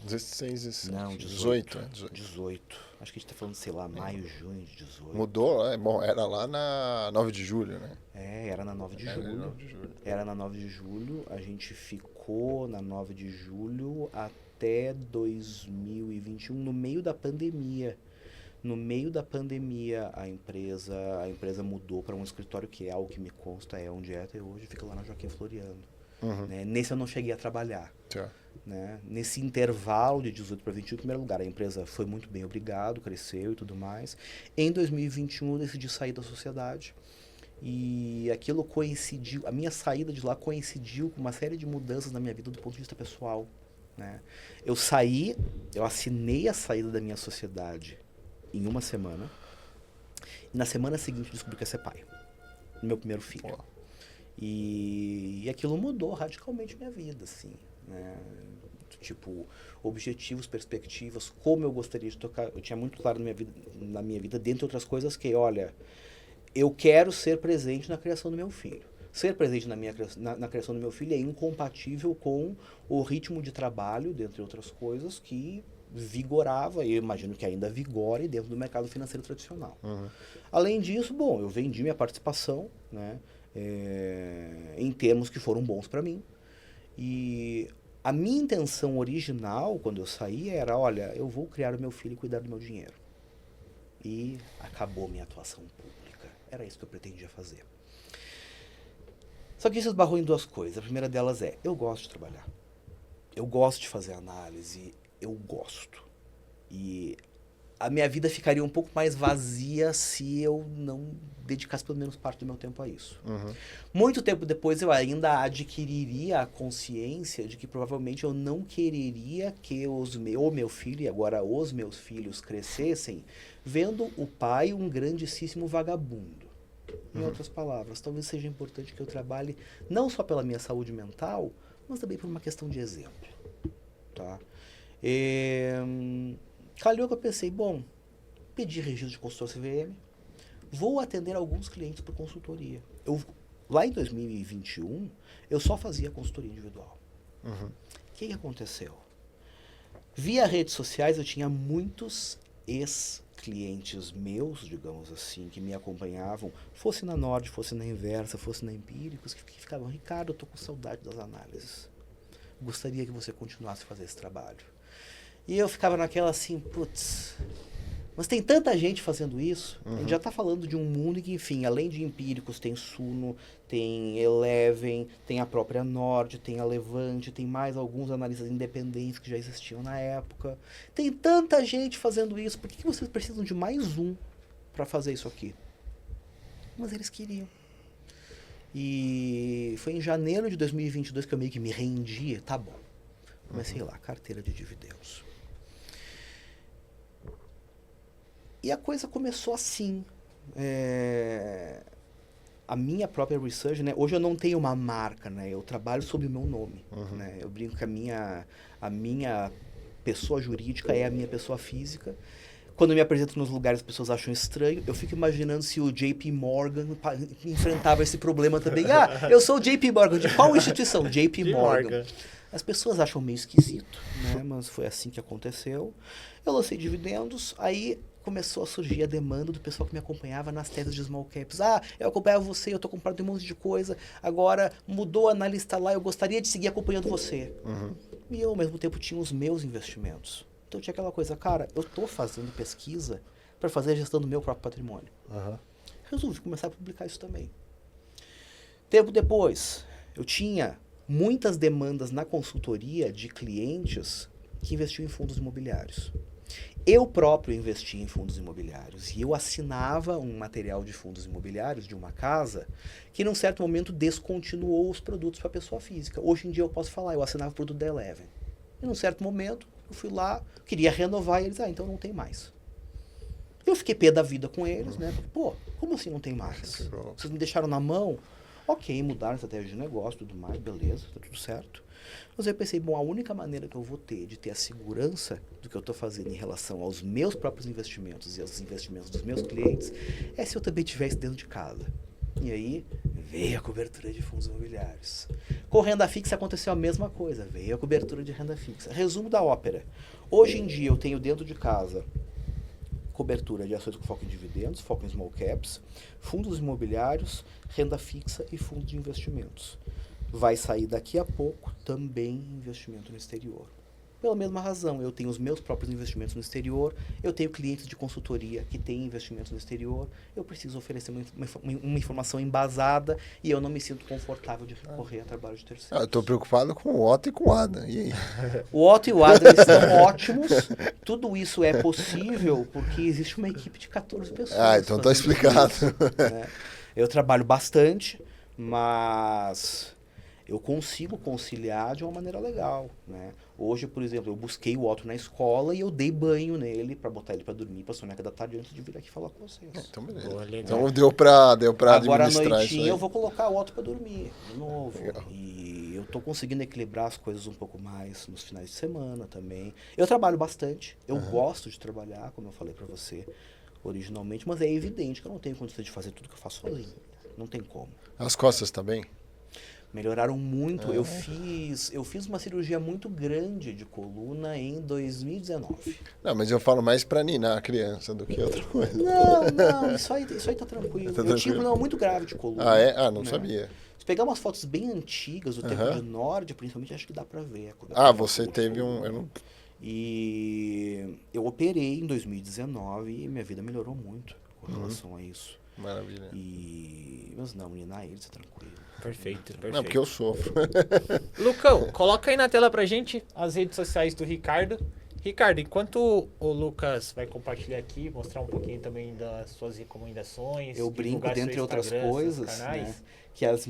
16, 17. Não, 18. 18. Acho que a gente tá falando, sei lá, maio, junho de 18. Mudou, bom, era lá na 9 de julho, né? Era na 9 de julho. Era na 9 de julho. A gente ficou na 9 de julho até 2021, no meio da pandemia. No meio da pandemia, a empresa mudou para um escritório que é algo que me consta, é onde é até hoje, fica lá na Joaquim Floriano. Né? Nesse eu não cheguei a trabalhar. Né? Nesse intervalo de 18 para 21, em primeiro lugar, a empresa foi muito bem, obrigado, cresceu e tudo mais. Em 2021, eu decidi sair da sociedade. E aquilo coincidiu, a minha saída de lá coincidiu com uma série de mudanças na minha vida do ponto de vista pessoal. Né? Eu assinei a saída da minha sociedade em uma semana. E na semana seguinte eu descobri que ia ser pai. Do meu primeiro filho. E aquilo mudou radicalmente minha vida, assim. Né? Tipo, objetivos, perspectivas, como eu gostaria de tocar. Eu tinha muito claro na minha vida, dentre outras coisas, que, olha, eu quero ser presente na criação do meu filho. Ser presente na criação do meu filho é incompatível com o ritmo de trabalho, dentre outras coisas, que vigorava, e eu imagino que ainda vigore dentro do mercado financeiro tradicional. Além disso, bom, eu vendi minha participação, né, em termos que foram bons para mim. E A minha intenção original, quando eu saí, era, olha, eu vou criar o meu filho e cuidar do meu dinheiro. E acabou minha atuação pública. Era isso que eu pretendia fazer. Só que isso esbarrou em duas coisas. A primeira delas é, eu gosto de trabalhar. Eu gosto de fazer análise, eu gosto. E a minha vida ficaria um pouco mais vazia se eu não dedicasse pelo menos parte do meu tempo a isso. Muito tempo depois eu ainda adquiriria a consciência de que provavelmente eu não quereria que o meu filho, e agora os meus filhos, crescessem vendo o pai um grandíssimo vagabundo. Em outras palavras, talvez seja importante que eu trabalhe não só pela minha saúde mental, mas também por uma questão de exemplo. Tá? Calhou que eu pensei, bom, pedi registro de consultor CVM, vou atender alguns clientes por consultoria. Lá em 2021, eu só fazia consultoria individual. O que aconteceu? Via redes sociais, eu tinha muitos ex-clientes meus, digamos assim, que me acompanhavam, fosse na Nord, fosse na Inversa, fosse na Empíricos, que ficavam, Ricardo, eu tô com saudade das análises. Gostaria que você continuasse a fazer esse trabalho. E eu ficava naquela assim, putz, mas tem tanta gente fazendo isso. A gente já está falando de um mundo que, enfim, além de Empíricos, tem Suno, tem Eleven, tem a própria Nord, tem a Levante, tem mais alguns analistas independentes que já existiam na época. Tem tanta gente fazendo isso. Por que vocês precisam de mais um para fazer isso aqui? Mas eles queriam. E foi em janeiro de 2022 que eu meio que me rendi. Tá bom. Comecei lá, carteira de dividendos. E a coisa começou assim. A minha própria research, né? Hoje eu não tenho uma marca, né? Eu trabalho sob o meu nome. Né? Eu brinco que a minha pessoa jurídica é a minha pessoa física. Quando eu me apresento nos lugares, as pessoas acham estranho. Eu fico imaginando se o JP Morgan enfrentava esse problema também. Ah, eu sou o JP Morgan. De qual instituição? JP Morgan. As pessoas acham meio esquisito, né? Mas foi assim que aconteceu. Eu lancei dividendos, aí começou a surgir a demanda do pessoal que me acompanhava nas teses de small caps. Ah, eu acompanhava você, eu tô comprando um monte de coisa, agora mudou a analista lá, eu gostaria de seguir acompanhando você. E eu, ao mesmo tempo, tinha os meus investimentos. Então tinha aquela coisa, cara, eu tô fazendo pesquisa para fazer a gestão do meu próprio patrimônio. Resolvi começar a publicar isso também. Tempo depois, eu tinha muitas demandas na consultoria de clientes que investiam em fundos imobiliários. Eu próprio investi em fundos imobiliários e eu assinava um material de fundos imobiliários de uma casa que, num certo momento, descontinuou os produtos para a pessoa física. Hoje em dia eu posso falar, eu assinava o produto da Eleven. E, num certo momento, eu fui lá, queria renovar e eles, então não tem mais. Eu fiquei pé da vida com eles, né? Pô, como assim não tem mais? Vocês me deixaram na mão? Ok, mudaram a estratégia de negócio, tudo mais, beleza, tá tudo certo. Mas eu pensei, bom, a única maneira que eu vou ter de ter a segurança do que eu estou fazendo em relação aos meus próprios investimentos e aos investimentos dos meus clientes é se eu também tivesse dentro de casa. E aí veio a cobertura de fundos imobiliários. Com renda fixa aconteceu a mesma coisa, veio a cobertura de renda fixa. Resumo da ópera. Hoje em dia eu tenho dentro de casa cobertura de ações com foco em dividendos, foco em small caps, fundos imobiliários, renda fixa e fundos de investimentos. Vai sair daqui a pouco também investimento no exterior. Pela mesma razão, eu tenho os meus próprios investimentos no exterior, eu tenho clientes de consultoria que têm investimentos no exterior, eu preciso oferecer uma informação embasada e eu não me sinto confortável de recorrer a trabalho de terceiro. Eu estou preocupado com o Otto e com o Adam. E aí? O Otto e o Adam são ótimos, tudo isso é possível porque existe uma equipe de 14 pessoas. Então está explicado. Isso, né? Eu trabalho bastante, mas eu consigo conciliar de uma maneira legal, né? Hoje, por exemplo, eu busquei o Otto na escola e eu dei banho nele para botar ele para dormir para soneca da tarde antes de vir aqui falar com vocês. Então, beleza. Boa, legal. Então deu para Agora à administrar isso noitinha aí. eu vou colocar o Otto para dormir de novo. Legal. E eu tô conseguindo equilibrar as coisas um pouco mais nos finais de semana também. Eu trabalho bastante, eu gosto de trabalhar, como eu falei para você originalmente, mas é evidente que eu não tenho condição de fazer tudo que eu faço sozinho. Não tem como. As costas também? Melhoraram muito. Eu fiz uma cirurgia muito grande de coluna em 2019. Não, mas eu falo mais para ninar a criança do que outra coisa. Não, isso aí tá tranquilo. Tá Eu tive um tranquilo. problema muito grave de coluna. Ah, é? Ah, não né? sabia. pegar umas fotos bem antigas, do tempo Aham. de Nord, principalmente, acho que dá pra ver. Ah, você teve um... Eu não... E eu operei em 2019 e minha vida melhorou muito com Uhum. relação a isso. Maravilha. Mas não, menina, eles é tranquilo. Perfeito, perfeito. Não, porque eu sofro. Lucão, coloca aí na tela pra gente as redes sociais do Ricardo. Ricardo, enquanto o Lucas vai compartilhar aqui, mostrar um pouquinho também das suas recomendações. Eu brinco, divulgar seu dentre outras Instagram, seus coisas, canais. né, que as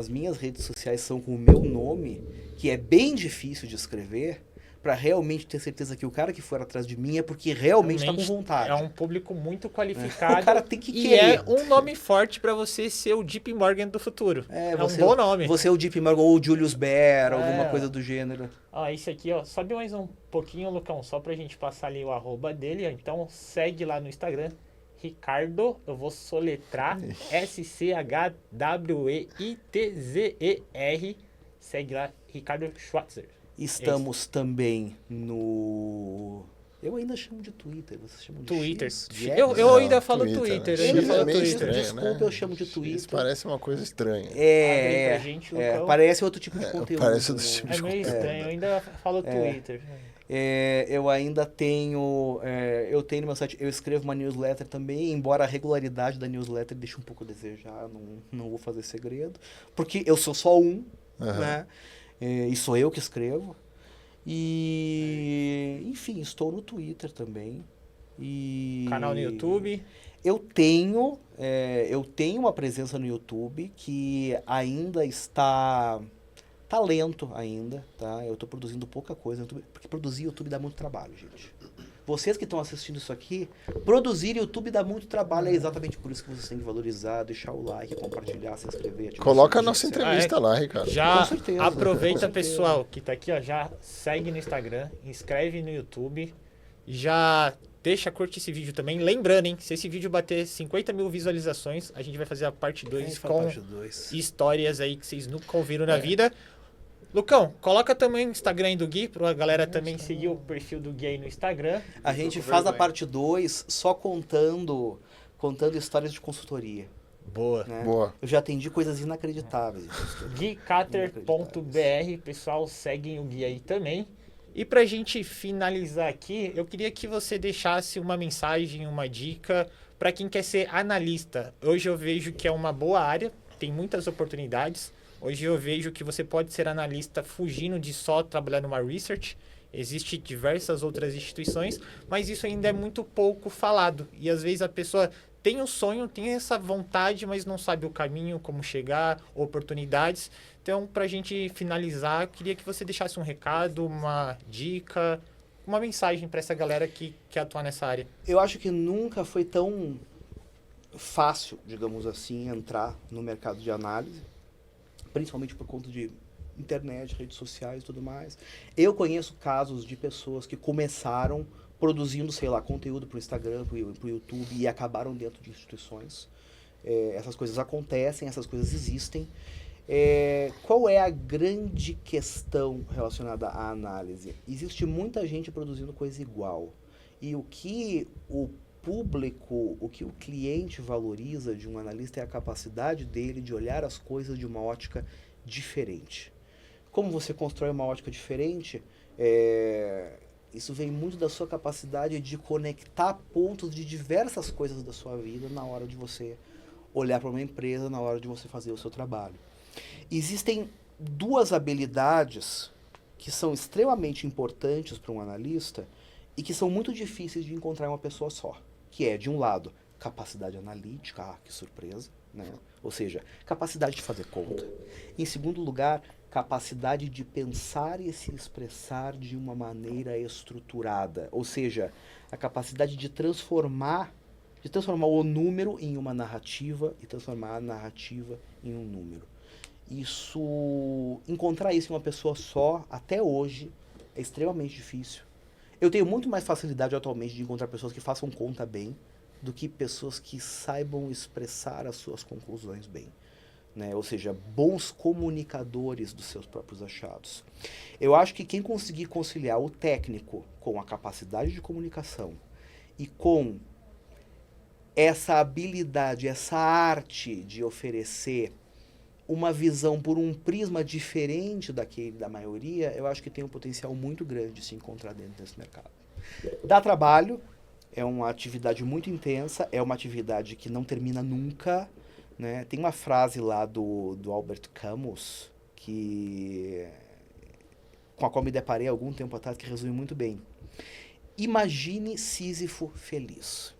minhas redes sociais são com o meu nome, que é bem difícil de escrever, pra realmente ter certeza que o cara que for atrás de mim é porque realmente tá com vontade. É um público muito qualificado. O cara tem que e querer. é um nome forte pra você ser o Deep Morgan do futuro. É um você, bom nome. Você é o Deep Morgan ou o Julius Baer, alguma É. coisa do gênero. Ó, esse aqui, ó, sobe mais um pouquinho, Lucão, só pra gente passar ali o arroba dele. Ó. Então segue lá no Instagram, Ricardo, eu vou soletrar, SCHWEITZER. Segue lá, Ricardo Schwarzer. Estamos também no... Eu ainda chamo de Twitter, vocês chamam de Twitter. X? De Eu X? ainda falo Twitter, Twitter, né? eu ainda X falo é meio Twitter. estranho, Desculpa, né? eu chamo de Isso Twitter. parece uma coisa estranha. Abre aí pra gente, Lucão. Parece outro tipo de conteúdo. parece outro né? tipo É meio estranho, eu ainda falo Twitter. Eu ainda tenho, eu tenho no meu site, eu escrevo uma newsletter também, embora a regularidade da newsletter deixe um pouco a desejar, não vou fazer segredo, porque eu sou só um, né? E sou eu que escrevo. E, enfim, estou no Twitter também. E Canal no YouTube. eu tenho uma presença no YouTube que ainda está lento ainda, tá? Eu tô produzindo pouca coisa no YouTube, porque produzir YouTube dá muito trabalho, gente. Vocês que estão assistindo isso aqui, produzir YouTube dá muito trabalho, é exatamente por isso que vocês têm que valorizar, deixar o like, compartilhar, se inscrever. ativar Coloca a o nossa sininho. entrevista lá, Ricardo. Já Com certeza, aproveita, com certeza. pessoal, que tá aqui, ó, já segue no Instagram, inscreve no YouTube, já deixa curtir esse vídeo também. Lembrando, hein, se esse vídeo bater 50 mil visualizações, a gente vai fazer a parte 2 Essa é a com parte dois. histórias aí que vocês nunca ouviram na vida. Lucão, coloca também o Instagram aí do Gui, pra galera também seguir o perfil do Gui aí no Instagram. A gente com faz a vergonha. parte 2 só contando histórias de consultoria. Boa. Né? Boa. Eu já atendi coisas inacreditáveis. GuiCater.br, pessoal, seguem o Gui aí também. E pra gente finalizar aqui, eu queria que você deixasse uma mensagem, uma dica para quem quer ser analista. Hoje eu vejo que é uma boa área, tem muitas oportunidades. Hoje eu vejo que você pode ser analista fugindo de só trabalhar numa research. Existem diversas outras instituições, mas isso ainda é muito pouco falado. E às vezes a pessoa tem o sonho, tem essa vontade, mas não sabe o caminho, como chegar, oportunidades. Então, para a gente finalizar, eu queria que você deixasse um recado, uma dica, uma mensagem para essa galera que quer atuar nessa área. Eu acho que nunca foi tão fácil, digamos assim, entrar no mercado de análise, principalmente por conta de internet, redes sociais e tudo mais. Eu conheço casos de pessoas que começaram produzindo, sei lá, conteúdo para o Instagram, para o YouTube e acabaram dentro de instituições. Essas coisas acontecem, essas coisas existem. Qual é a grande questão relacionada à análise? Existe muita gente produzindo coisa igual. E o que o público, o que o cliente valoriza de um analista é a capacidade dele de olhar as coisas de uma ótica diferente. Como você constrói uma ótica diferente? Isso vem muito da sua capacidade de conectar pontos de diversas coisas da sua vida na hora de você olhar para uma empresa, na hora de você fazer o seu trabalho. Existem duas habilidades que são extremamente importantes para um analista e que são muito difíceis de encontrar em uma pessoa só. Que é, de um lado, capacidade analítica, que surpresa, né? Ou seja, capacidade de fazer conta. Em segundo lugar, capacidade de pensar e se expressar de uma maneira estruturada. Ou seja, a capacidade de transformar o número em uma narrativa e transformar a narrativa em um número. Encontrar isso em uma pessoa só, até hoje, é extremamente difícil. Eu tenho muito mais facilidade atualmente de encontrar pessoas que façam conta bem do que pessoas que saibam expressar as suas conclusões bem. Né? Ou seja, bons comunicadores dos seus próprios achados. Eu acho que quem conseguir conciliar o técnico com a capacidade de comunicação e com essa habilidade, essa arte de oferecer uma visão por um prisma diferente daquele da maioria, eu acho que tem um potencial muito grande de se encontrar dentro desse mercado. Dá trabalho, é uma atividade muito intensa, é uma atividade que não termina nunca, né? Tem uma frase lá do Albert Camus, com a qual me deparei há algum tempo atrás, que resume muito bem. Imagine Sísifo feliz.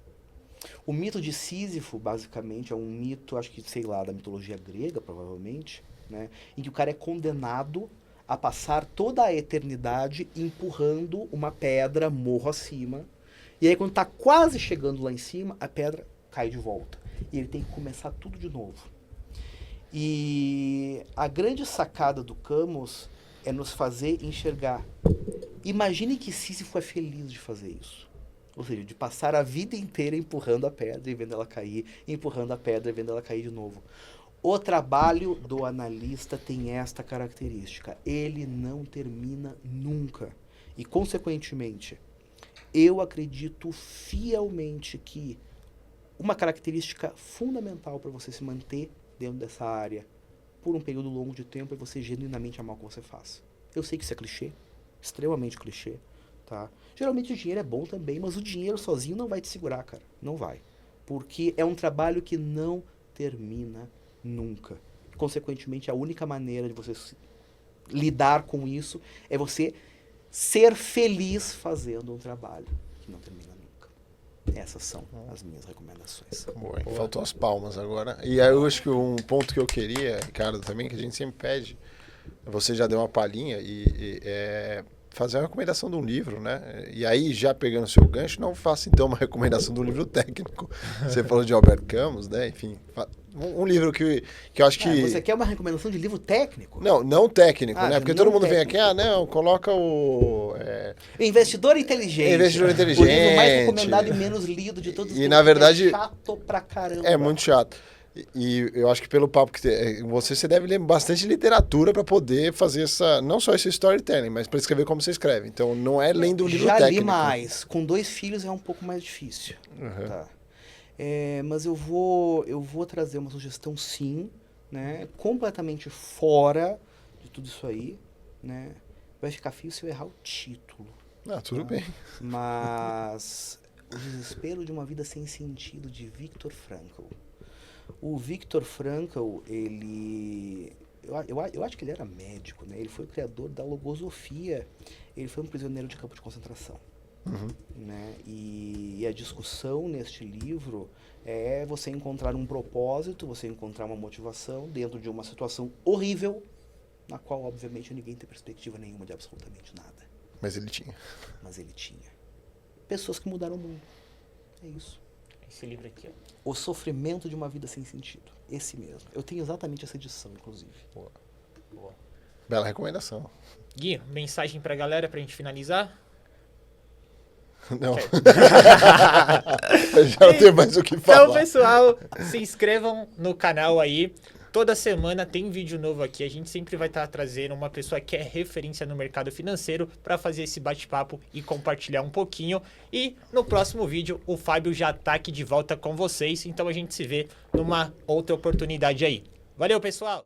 O mito de Sísifo, basicamente, é um mito, acho que, sei lá, da mitologia grega, provavelmente, né? Em que o cara é condenado a passar toda a eternidade empurrando uma pedra morro acima. E aí, quando tá quase chegando lá em cima, a pedra cai de volta. E ele tem que começar tudo de novo. E a grande sacada do Camus é nos fazer enxergar. Imagine que Sísifo é feliz de fazer isso. Ou seja, de passar a vida inteira empurrando a pedra e vendo ela cair, empurrando a pedra e vendo ela cair de novo. O trabalho do analista tem esta característica. Ele não termina nunca. E, consequentemente, eu acredito fielmente que uma característica fundamental para você se manter dentro dessa área por um período longo de tempo é você genuinamente amar o que você faz. Eu sei que isso é clichê, extremamente clichê, tá? Geralmente o dinheiro é bom também, mas o dinheiro sozinho não vai te segurar, cara. Não vai. Porque é um trabalho que não termina nunca. Consequentemente, a única maneira de você lidar com isso é você ser feliz fazendo um trabalho que não termina nunca. Essas são as minhas recomendações. Boa, faltou as palmas agora. E aí eu acho que um ponto que eu queria, Ricardo, também, que a gente sempre pede, você já deu uma palhinha, é fazer uma recomendação de um livro, né? E aí, já pegando o seu gancho, não faça então uma recomendação de um livro técnico. Você falou de Albert Camus, né? Enfim, um livro que eu acho que... Você quer uma recomendação de livro técnico? Não técnico, né? Porque não todo mundo técnico. vem aqui, não, coloca o... Investidor Inteligente. Investidor Inteligente. O livro mais recomendado e menos lido de todos os E, tempos. na verdade, É chato pra caramba. É muito chato. E eu acho que pelo papo que você deve ler bastante literatura para poder fazer não só esse storytelling, mas para escrever como você escreve. Então não é lendo um livro Já técnico. li mais. Com 2 filhos é um pouco mais difícil. Uhum. Tá. Mas eu vou trazer uma sugestão, sim, né? Completamente fora de tudo isso aí, né? Vai ficar feio se eu errar o título. Tudo bem. Mas O Desespero de uma Vida Sem Sentido, de Viktor Frankl. O Viktor Frankl, ele... Eu acho que ele era médico, né? Ele foi o criador da logosofia. Ele foi um prisioneiro de campo de concentração. Uhum. Né? E a discussão neste livro é você encontrar um propósito, você encontrar uma motivação dentro de uma situação horrível, na qual, obviamente, ninguém tem perspectiva nenhuma de absolutamente nada. Mas ele tinha. Mas ele tinha. Pessoas que mudaram o mundo. É isso. Esse livro aqui, ó. O Sofrimento de uma Vida Sem Sentido. Esse mesmo. Eu tenho exatamente essa edição, inclusive. Boa. Bela recomendação. Gui, mensagem pra galera pra gente finalizar? Não. Eu já não tenho mais o que falar. Então, pessoal, se inscrevam no canal aí. Toda semana tem vídeo novo aqui. A gente sempre vai estar trazendo uma pessoa que é referência no mercado financeiro para fazer esse bate-papo e compartilhar um pouquinho. E no próximo vídeo, o Fábio já tá aqui de volta com vocês. Então a gente se vê numa outra oportunidade aí. Valeu, pessoal!